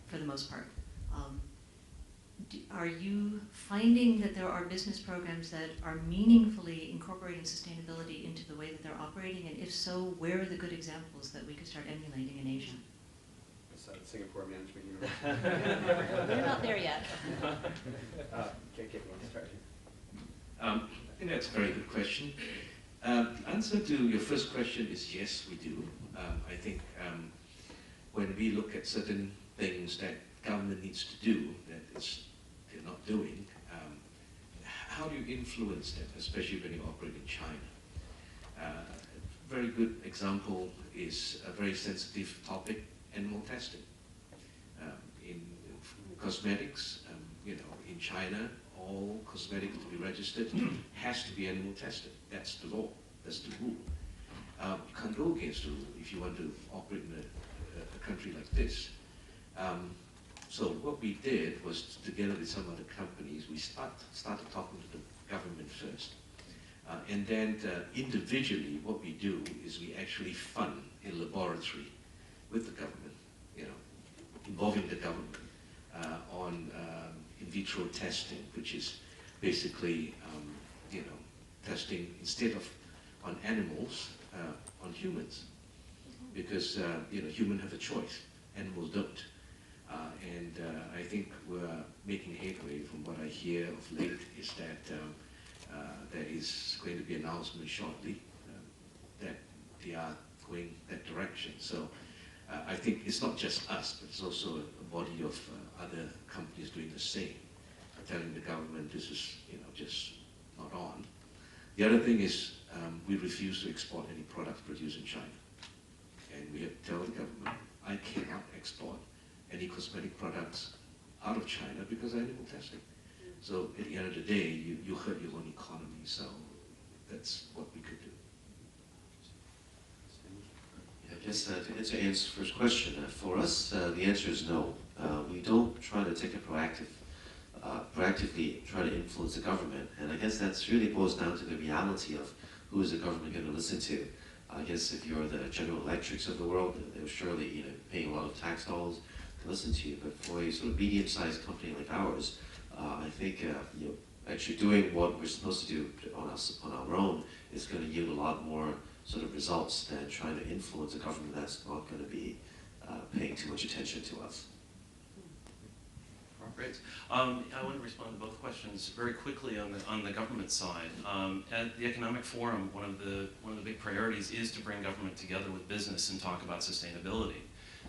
for the most part. Are you finding that there are business programs that are meaningfully incorporating sustainability into the way that they're operating? And if so, where are the good examples that we could start emulating in Asia? Singapore Management University. We're not there yet. Can't get one started. I think that's a very good question. The answer to your first question is yes, we do. I think when we look at certain things that government needs to do that they're not doing, how do you influence them, especially when you operate in China? A very good example is a very sensitive topic, animal testing. In cosmetics, in China, all cosmetics to be registered has to be animal tested. That's the law. That's the rule. You can't go against the rule if you want to operate in a country like this. So what we did was, together with some other companies, we started talking to the government first. And then individually, what we do is we actually fund a laboratory with the government, involving the government on in vitro testing, which is basically, testing instead of on animals, on humans. Because, humans have a choice, animals don't. And I think we're making headway from what I hear of late is that there is going to be an announcement shortly that they are going that direction. So I think it's not just us, but it's also a body of other companies doing the same, telling the government this is just not on. The other thing is we refuse to export any products produced in China. And we have to tell the government, I cannot export any cosmetic products out of China because of animal testing. So at the end of the day, you hurt your own economy, so that's what we could do. I guess to answer Anne's first question, for us, the answer is no. We don't try to take a proactively try to influence the government, and I guess that's really boils down to the reality of who is the government going to listen to. I guess if you're the General Electrics of the world, they're surely paying a lot of tax dollars to listen to you. But for a sort of medium-sized company like ours, I think actually doing what we're supposed to do on our own is going to yield a lot more sort of results than trying to influence a government that's not going to be paying too much attention to us. Great. I want to respond to both questions very quickly on the government side. At the Economic Forum, one of the big priorities is to bring government together with business and talk about sustainability.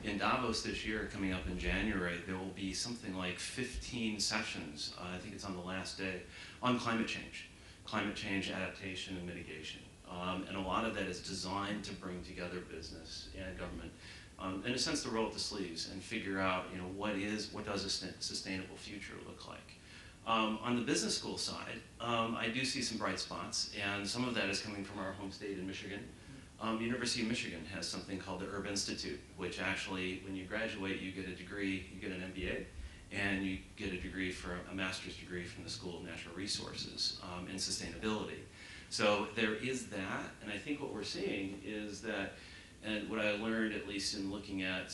In Davos this year, coming up in January, there will be something like 15 sessions, I think it's on the last day, on climate change adaptation and mitigation. And a lot of that is designed to bring together business and government. In a sense, to roll up the sleeves and figure out, what does a sustainable future look like? On the business school side, I do see some bright spots, and some of that is coming from our home state in Michigan. University of Michigan has something called the Urban Institute, which actually, when you graduate, you get a degree, you get an MBA, and you get a degree for a master's degree from the School of Natural Resources in sustainability. So there is that, and I think what we're seeing is that And what I learned, at least in looking at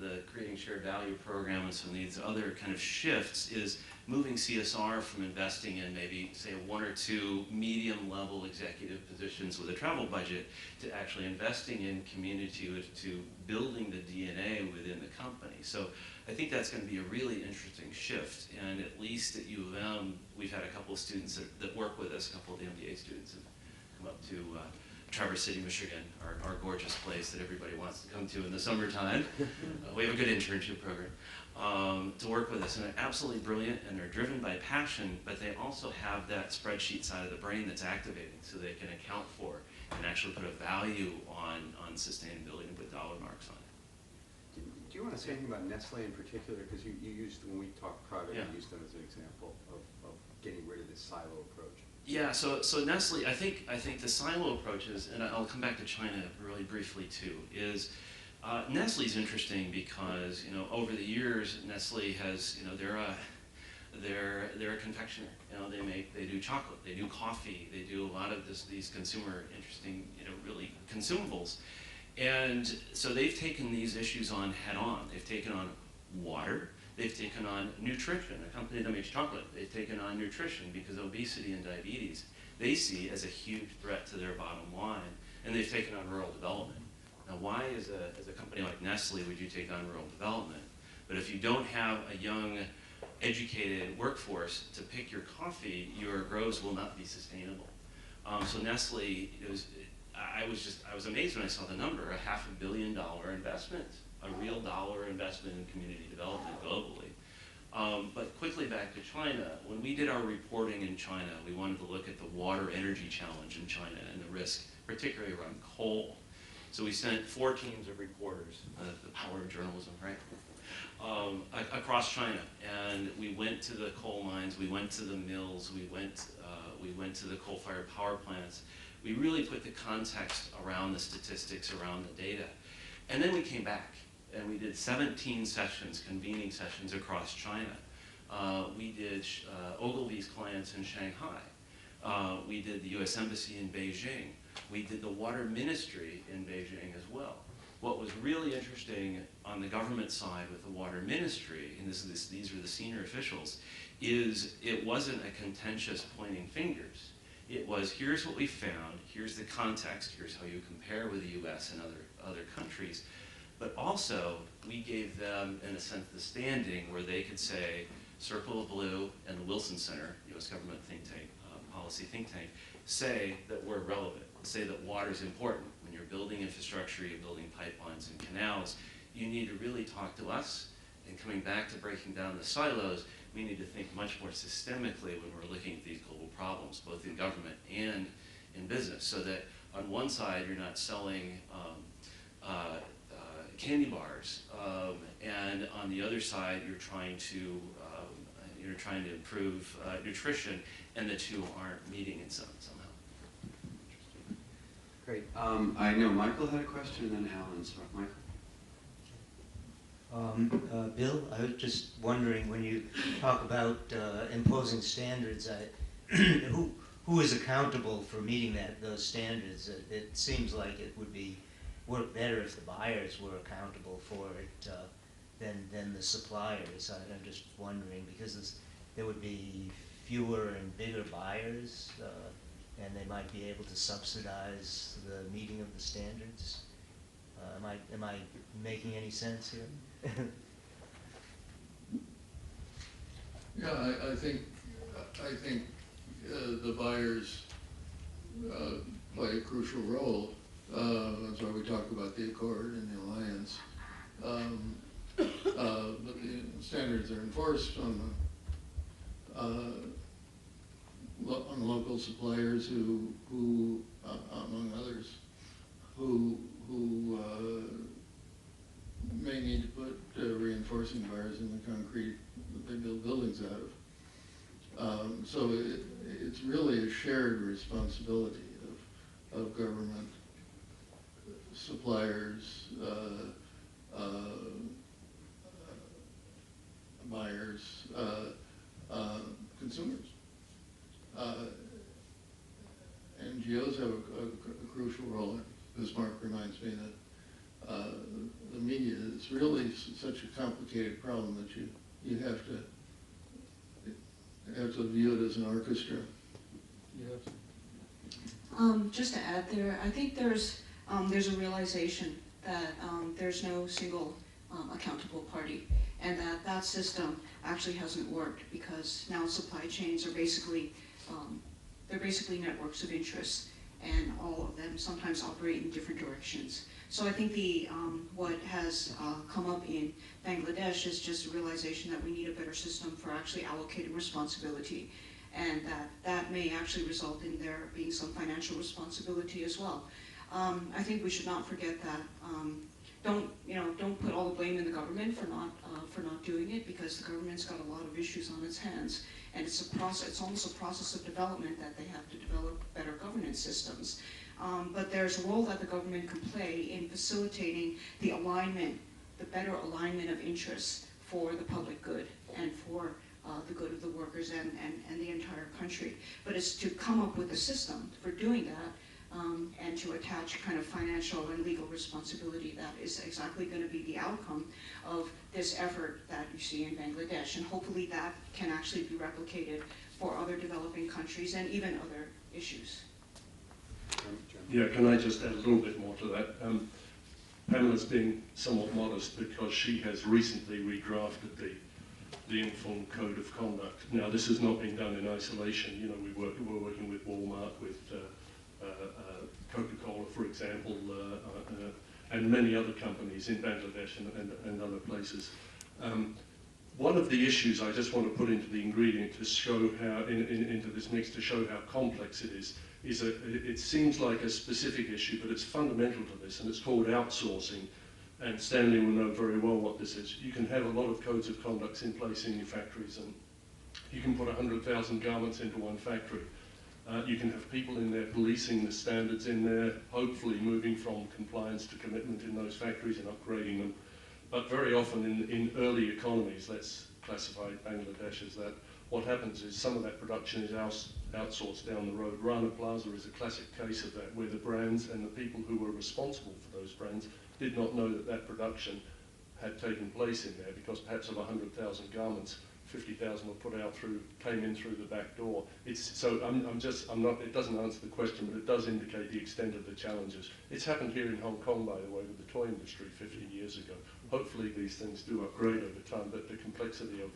the Creating Shared Value program and some of these other kind of shifts, is moving CSR from investing in maybe, say, 1 or 2 medium-level executive positions with a travel budget to actually investing in community, to building the DNA within the company. So I think that's going to be a really interesting shift. And at least at U of M, we've had a couple of students that work with us, a couple of the MBA students have come up to Traverse City, Michigan, our gorgeous place that everybody wants to come to in the summertime. We have a good internship program to work with us, and they're absolutely brilliant, and they're driven by passion, but they also have that spreadsheet side of the brain that's activating, so they can account for and actually put a value on sustainability and put dollar marks on it. Do you want to say anything about Nestle in particular? Because you used, when we talked private, Yeah. you used them as an example of getting rid of this silo approach. Yeah, so Nestle, I think the silo approaches, and I'll come back to China really briefly too, is Nestle's interesting because, you know, over the years, Nestle has, you know, they're a confectioner. You know, they do chocolate, they do coffee, they do a lot of these consumer interesting, you know, really consumables. And so they've taken these issues on head on. They've taken on water, they've taken on nutrition. A company that makes chocolate, they've taken on nutrition because obesity and diabetes they see as a huge threat to their bottom line, and they've taken on rural development. Now, why as a company like Nestle would you take on rural development? But if you don't have a young, educated workforce to pick your coffee, your grows will not be sustainable. So Nestle, I was amazed when I saw the number, a $500 million investment, a real dollar investment in community development globally. But quickly back to China, when we did our reporting in China, we wanted to look at the water energy challenge in China and the risk, particularly around coal. So we sent 4 teams of reporters, the power of journalism, right? Across China, and we went to the coal mines, we went to the mills, we went to the coal-fired power plants. We really put the context around the statistics, around the data. And then we came back, and we did 17 sessions, convening sessions across China. We did Ogilvy's clients in Shanghai. We did the US Embassy in Beijing. We did the water ministry in Beijing as well. What was really interesting on the government side with the water ministry, and these are the senior officials, is it wasn't a contentious pointing fingers. It was, here's what we found, here's the context, here's how you compare with the US and other countries. But also, we gave them, in a sense, the standing where they could say, Circle of Blue and the Wilson Center, US government think tank, policy think tank, say that we're relevant, say that water is important. When you're building infrastructure, you're building pipelines and canals, you need to really talk to us. And coming back to breaking down the silos, we need to think much more systemically when we're looking at these global problems, both in government and in business, so that on one side, you're not selling candy bars, and on the other side, you're trying to improve nutrition, and the two aren't meeting in somehow. Great. I know Michael had a question, and then Alan. So, Michael. Bill, I was just wondering, when you talk about imposing standards, who is accountable for meeting those standards? It seems like it would work better if the buyers were accountable for it than the suppliers. I'm just wondering, because there would be fewer and bigger buyers, and they might be able to subsidize the meeting of the standards. Am I making any sense here? Yeah, I think the buyers play a crucial role. That's why we talk about the Accord and the Alliance. But the standards are enforced on local suppliers who among others, who may need to put reinforcing bars in the concrete that they build buildings out of. So it's really a shared responsibility of government, suppliers, buyers, consumers. NGOs have a crucial role. Bismarck reminds me that media is really such a complicated problem that you have to view it as an orchestra. You have to. Just to add there, I think there's a realization that there's no single accountable party, and that system actually hasn't worked because now supply chains are basically they're basically networks of interest, and all of them sometimes operate in different directions. So I think what has come up in Bangladesh is just a realization that we need a better system for actually allocating responsibility, and that may actually result in there being some financial responsibility as well. I think we should not forget that. Don't put all the blame in the government for not doing it, because the government's got a lot of issues on its hands, and it's a process. It's almost a process of development that they have to develop better governance systems. But there's a role that the government can play in facilitating the better alignment of interests for the public good and for the good of the workers and the entire country. But it's to come up with a system for doing that, and to attach kind of financial and legal responsibility that is exactly going to be the outcome of this effort that you see in Bangladesh. And hopefully that can actually be replicated for other developing countries and even other issues. Yeah, can I just add a little bit more to that? Pamela's being somewhat modest because she has recently redrafted the Informed Code of Conduct. Now, this has not been done in isolation. You know, we're working with Walmart, with Coca-Cola, for example, and many other companies in Bangladesh and other places. One of the issues I just want to put into the ingredient to show how, into this mix to show how complex it is it seems like a specific issue, but it's fundamental to this, and it's called outsourcing. And Stanley will know very well what this is. You can have a lot of codes of conduct in place in your factories, and you can put 100,000 garments into one factory. You can have people in there policing the standards in there, hopefully moving from compliance to commitment in those factories and upgrading them. But very often in early economies, let's classify Bangladesh as that, what happens is some of that production is outsourced down the road. Rana Plaza is a classic case of that, where the brands and the people who were responsible for those brands did not know that that production had taken place in there, because perhaps of 100,000 garments, 50,000 were put out came in through the back door. It doesn't answer the question, but it does indicate the extent of the challenges. It's happened here in Hong Kong, by the way, with the toy industry 15 years ago. Hopefully these things do upgrade over time, but the complexity of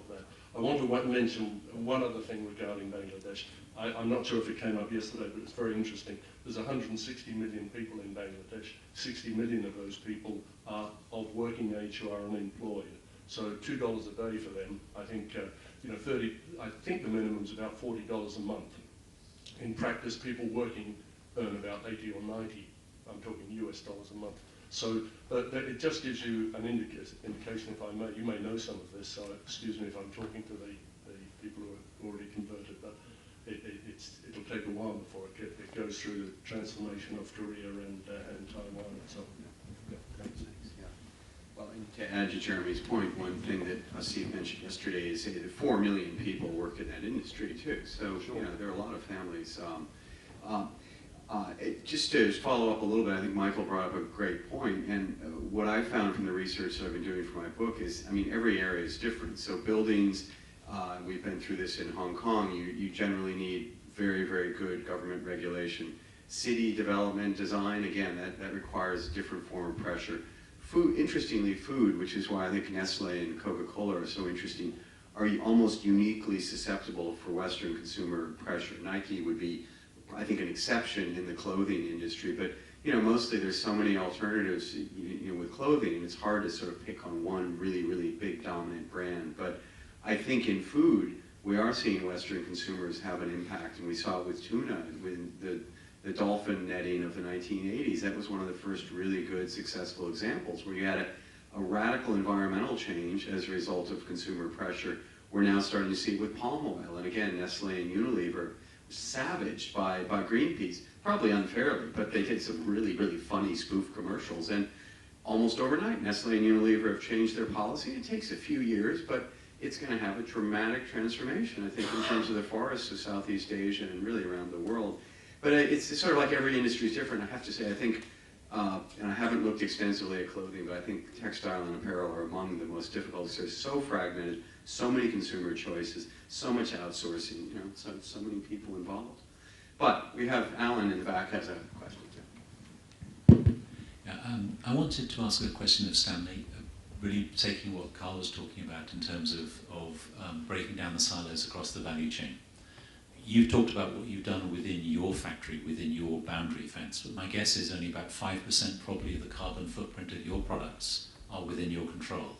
that. I want to mention one other thing regarding Bangladesh. I'm not sure if it came up yesterday, but it's very interesting. There's 160 million people in Bangladesh. 60 million of those people are of working age who are unemployed. So $2 a day for them, I think, I think the minimum is about $40 a month. In practice, people working earn about 80 or 90, I'm talking US dollars a month. So it just gives you an indication, if I may. You may know some of this, so excuse me if I'm talking to the people who are already converted, but it'll take a while before it goes through the transformation of Korea and Taiwan and so on. Yeah, thanks. Well, and to add to Jeremy's point, one thing that Asif mentioned yesterday is that 4 million people work in that industry too. So there are a lot of families. Just to follow up a little bit, I think Michael brought up a great point, and what I found from the research that I've been doing for my book is, every area is different. So buildings, we've been through this in Hong Kong, you generally need very, very good government regulation. City development, design, again, that requires a different form of pressure. Food, interestingly, food, which is why I think Nestle and Coca-Cola are so interesting, are almost uniquely susceptible for Western consumer pressure. Nike would be, I think, an exception in the clothing industry, but mostly there's so many alternatives with clothing, and it's hard to sort of pick on one really, really big dominant brand. But I think in food, we are seeing Western consumers have an impact, and we saw it with tuna, with the dolphin netting of the 1980s. That was one of the first really good, successful examples where you had a radical environmental change as a result of consumer pressure. We're now starting to see it with palm oil, and again, Nestle and Unilever savaged by Greenpeace, probably unfairly, but they did some really, really funny spoof commercials, and almost overnight, Nestle and Unilever have changed their policy. It takes a few years, but it's going to have a dramatic transformation, I think, in terms of the forests of Southeast Asia and really around the world. But it's sort of like every industry is different. I have to say, I think and I haven't looked extensively at clothing, but I think textile and apparel are among the most difficult. So it's so fragmented, so many consumer choices, so much outsourcing, you know, so many people involved. But we have Alan in the back has a question too. Yeah, I wanted to ask a question of Stanley, really taking what Carl was talking about in terms of breaking down the silos across the value chain. You've talked about what you've done within your factory, within your boundary fence, but my guess is only about 5% probably of the carbon footprint of your products are within your control.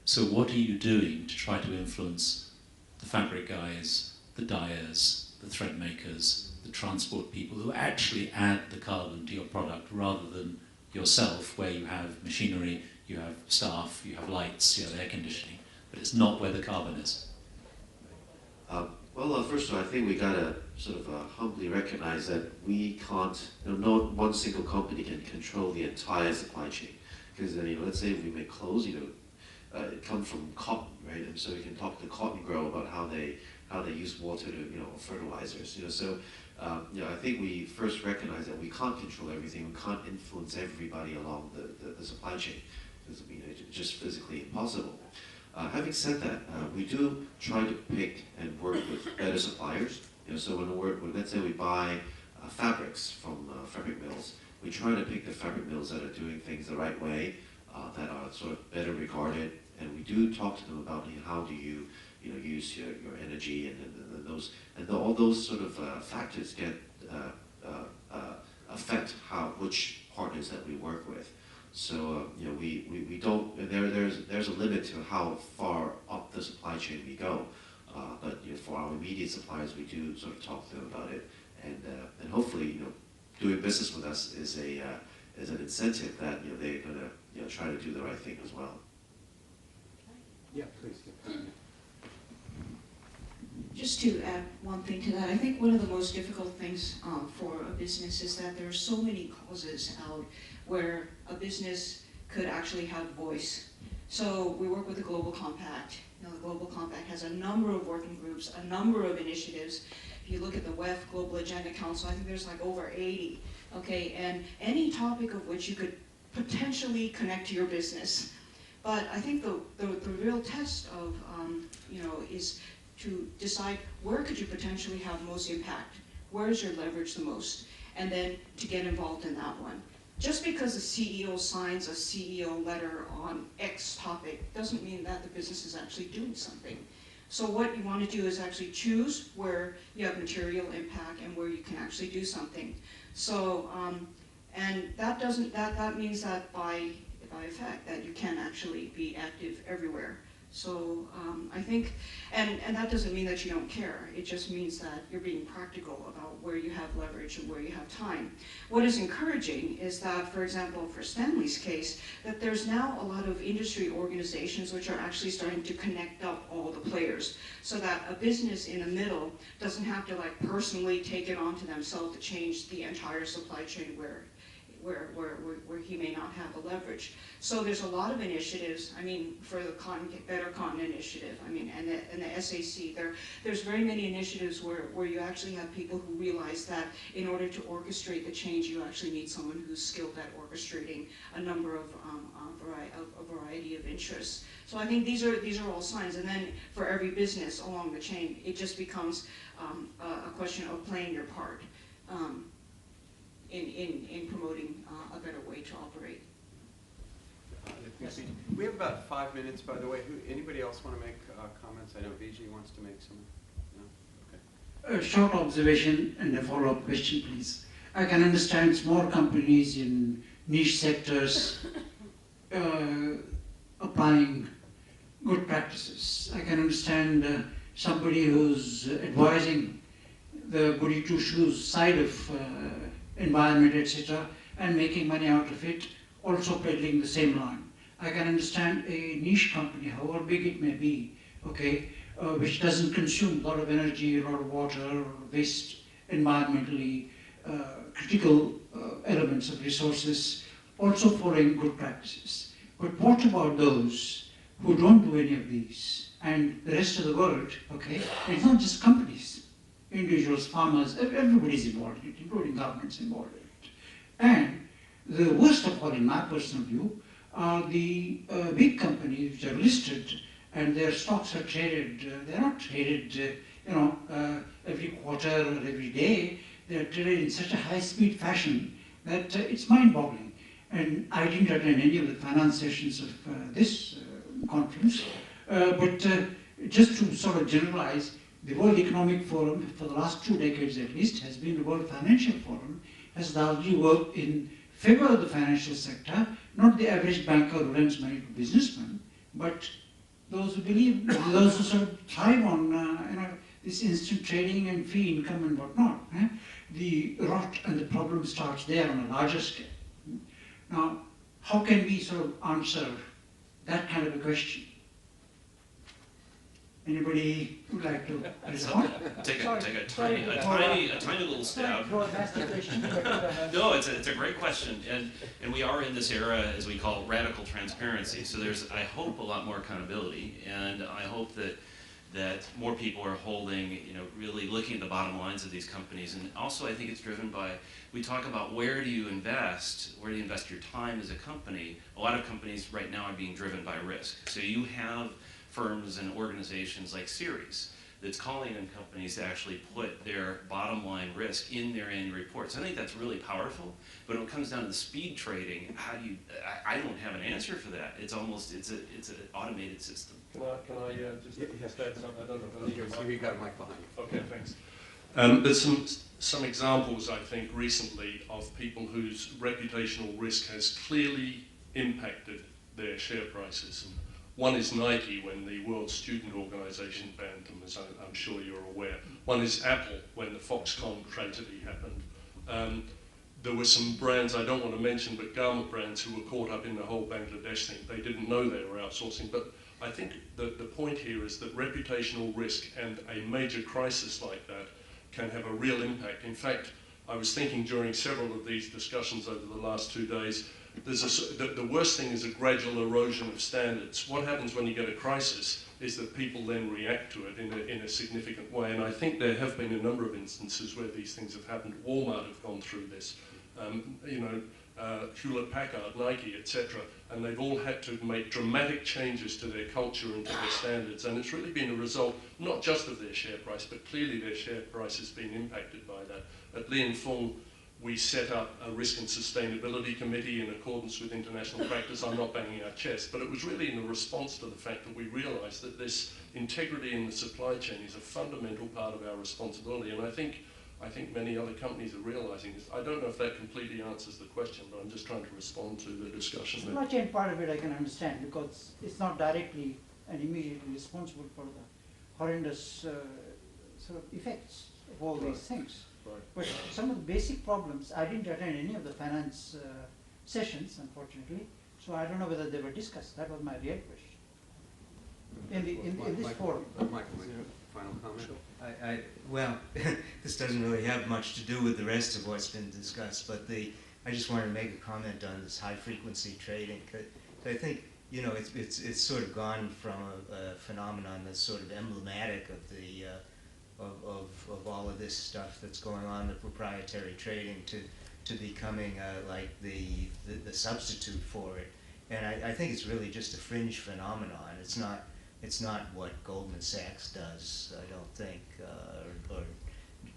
So what are you doing to try to influence the fabric guys, the dyers, the thread makers, the transport people who actually add the carbon to your product rather than yourself, where you have machinery, you have staff, you have lights, you have air conditioning, but it's not where the carbon is? Well, first of all, I think we gotta sort of humbly recognize that we can't, no one single company can control the entire supply chain. Because let's say we make clothes, it comes from cotton, right? And so we can talk to the cotton grower about how they use water to, fertilizers. So, I think we first recognize that we can't control everything. We can't influence everybody along the supply chain, because it's just physically impossible. Having said that, we do try to pick and work with better suppliers. So when let's say we buy fabrics from fabric mills, we try to pick the fabric mills that are doing things the right way, that are sort of better regarded, and we do talk to them about how do you use your energy and all those sort of factors get affect which partners that we work with. So we don't. There's a limit to how far up the supply chain we go. But for our immediate suppliers, we do sort of talk to them about it, and hopefully doing business with us is an incentive that they're gonna try to do the right thing as well. Yeah, please. Just to add one thing to that, I think one of the most difficult things for a business is that there are so many causes out where a business could actually have voice. So we work with the Global Compact. The Global Compact has a number of working groups, a number of initiatives. If you look at the WEF Global Agenda Council, I think there's like over 80, okay? And any topic of which you could potentially connect to your business. But I think the real test of, is to decide where could you potentially have most impact, where is your leverage the most, and then to get involved in that one. Just because a CEO signs a CEO letter on X topic doesn't mean that the business is actually doing something. So what you want to do is actually choose where you have material impact and where you can actually do something. So, and that means that by effect that you can actually be active everywhere. So I think, and that doesn't mean that you don't care. It just means that you're being practical about where you have leverage and where you have time. What is encouraging is that, for example, for Stanley's case, that there's now a lot of industry organizations which are actually starting to connect up all the players, so that a business in the middle doesn't have to personally take it onto themselves to change the entire supply chain where he may not have a leverage. So there's a lot of initiatives, for the Better Continent Initiative, and the SAC, there's very many initiatives where you actually have people who realize that in order to orchestrate the change, you actually need someone who's skilled at orchestrating a number of, a variety of interests. So I think these are all signs, and then for every business along the chain, it just becomes a question of playing your part. In promoting a better way to operate. We have about 5 minutes, by the way. Anybody else want to make comments? I know Vijay wants to make some. No? Okay. A short observation and a follow-up question, please. I can understand small companies in niche sectors applying good practices. I can understand somebody who's advising the goody two-shoes side of environment, etc., and making money out of it, also peddling the same line. I can understand a niche company, however big it may be, okay, which doesn't consume a lot of energy, a lot of water, or waste environmentally critical elements of resources, also following good practices. But what about those who don't do any of these, and the rest of the world, okay? It's not just companies. Individuals, farmers, everybody's involved in it, including governments involved in it. And The worst of all, in my personal view, are the big companies which are listed and their stocks are traded. They're not traded, every quarter or every day. They're traded in such a high-speed fashion that it's mind-boggling. And I didn't attend any of the finance sessions of this conference, but just to sort of generalize, the World Economic Forum, for the last 2 decades at least, has been the World Financial Forum, has largely worked in favor of the financial sector, not the average banker who lends money to businessmen, but those who believe, those who sort of thrive on this instant trading and fee income and whatnot. The rot and the problem starts there on a larger scale. Now, how can we sort of answer that kind of a question? Anybody would like to respond? Take a tiny little stab. No, it's a great question, and we are in this era, as we call it, radical transparency. So there's, I hope, a lot more accountability, and I hope that more people are holding, really looking at the bottom lines of these companies. And also, I think it's driven by, we talk about where do you invest your time as a company. A lot of companies right now are being driven by risk. So you have firms and organizations like Ceres that's calling on companies to actually put their bottom line risk in their annual reports. I think that's really powerful, but when it comes down to the speed trading, I don't have an answer for that. It's an automated system. Can I just add something? I don't know if You got a mic behind you. Okay, thanks. There's some examples, I think, recently of people whose reputational risk has clearly impacted their share prices. One is Nike, when the World Student Organization banned them, as I'm sure you're aware. One is Apple, when the Foxconn tragedy happened. There were some brands I don't want to mention, but garment brands who were caught up in the whole Bangladesh thing. They didn't know they were outsourcing, but I think the point here is that reputational risk and a major crisis like that can have a real impact. In fact, I was thinking during several of these discussions over the last 2 days, the worst thing is a gradual erosion of standards. What happens when you get a crisis is that people then react to it in a significant way. And I think there have been a number of instances where these things have happened. Walmart have gone through this. Hewlett-Packard, Nike, etc. And they've all had to make dramatic changes to their culture and to their standards. And it's really been a result, not just of their share price, but clearly their share price has been impacted by that. At Li & Fung, we set up a risk and sustainability committee in accordance with international practice. I'm not banging our chest, but it was really in a response to the fact that we realized that this integrity in the supply chain is a fundamental part of our responsibility. And I think many other companies are realizing this. I don't know if that completely answers the question, but I'm just trying to respond to the discussion. The supply chain part of it I can understand, because it's not directly and immediately responsible for the horrendous sort of effects of all these things. Right. But some of the basic problems, I didn't attend any of the finance sessions, unfortunately, so I don't know whether they were discussed. That was my real question. In this forum. Final comment? Well, this doesn't really have much to do with the rest of what's been discussed, but I just wanted to make a comment on this high-frequency trading. I think, it's sort of gone from a phenomenon that's sort of emblematic of the of all of this stuff that's going on, the proprietary trading, to becoming like the substitute for it. And I think it's really just a fringe phenomenon. It's not what Goldman Sachs does, I don't think, or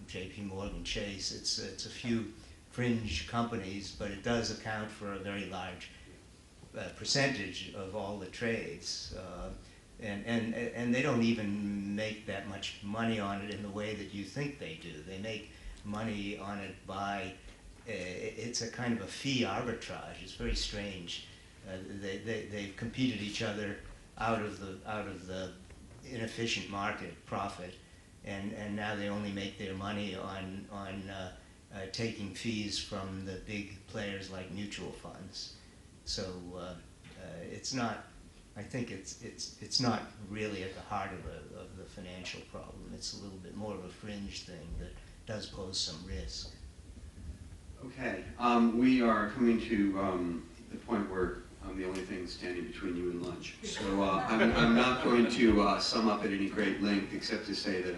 J.P. Morgan Chase. It's a few fringe companies, but it does account for a very large percentage of all the trades. And they don't even make that much money on it in the way that you think they do. They make money on it by, it's a kind of a fee arbitrage. It's very strange. They've competed each other out of the inefficient market profit, and now they only make their money on taking fees from the big players like mutual funds. So it's not. I think it's not really at the heart of the financial problem. It's a little bit more of a fringe thing that does pose some risk. Okay, we are coming to the point where I'm the only thing standing between you and lunch. So I'm not going to sum up at any great length, except to say that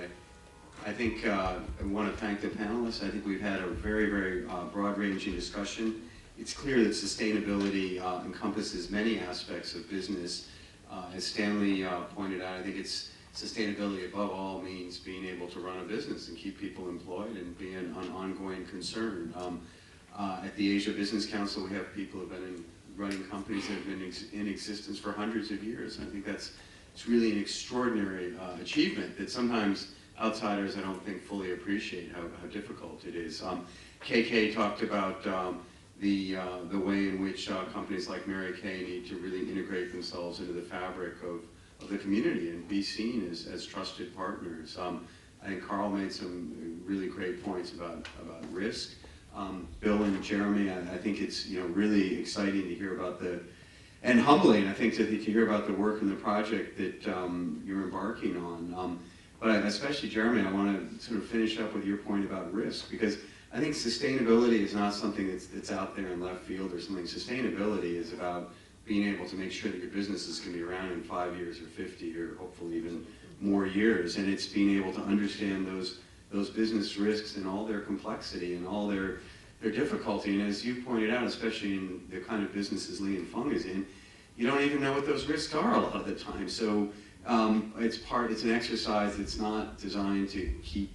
I think I want to thank the panelists. I think we've had a very, very broad-ranging discussion. it's clear that sustainability encompasses many aspects of business. As Stanley pointed out, I think it's sustainability above all means being able to run a business and keep people employed and be an ongoing concern. At the Asia Business Council, we have people who have been running companies that have been in existence for hundreds of years. And I think it's really an extraordinary achievement that sometimes outsiders, I don't think, fully appreciate how difficult it is. KK talked about the way in which companies like Mary Kay need to really integrate themselves into the fabric of the community and be seen as trusted partners. I think Carl made some really great points about risk. Bill and Jeremy, I think it's really exciting to hear about and humbling, I think, to hear about the work and the project that you're embarking on. But especially Jeremy, I want to sort of finish up with your point about risk, because I think sustainability is not something that's out there in left field or something. Sustainability is about being able to make sure that your businesses can be around in 5 years or 50 or hopefully even more years. And it's being able to understand those business risks and all their complexity and all their difficulty. And as you pointed out, especially in the kind of businesses Lee and Fung is in, you don't even know what those risks are a lot of the time. So it's an exercise that's not designed to keep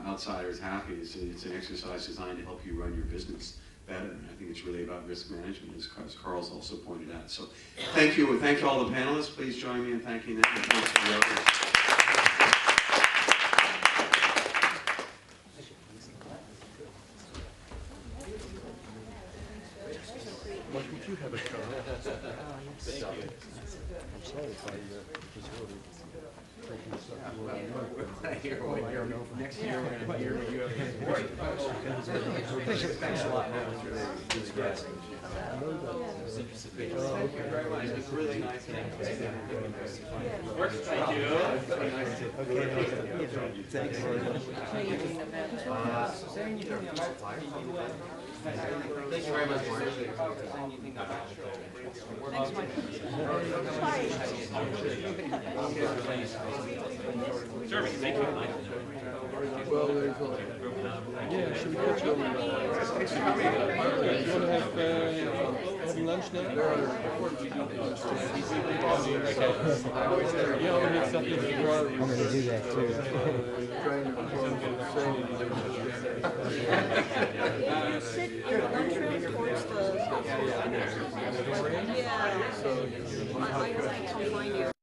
outsiders happy. It's an exercise designed to help you run your business better. And I think it's really about risk management, as Carl's also pointed out. So thank you all the panelists. Please join me in thanking them. And thanks for the others. Mike, would you have a card? I'm sorry if I disordered. Next year we're going to hear you have thanks a lot. Thank you very much. It's really nice. Thank you very much, Mark. Jeremy, thank you. Well, there's yeah, should we catch you on you want to have having lunch now? Yeah, I'll have something to draw. I'm going to do that too. You sit in the lunchroom towards the... Yeah. So, I will find you.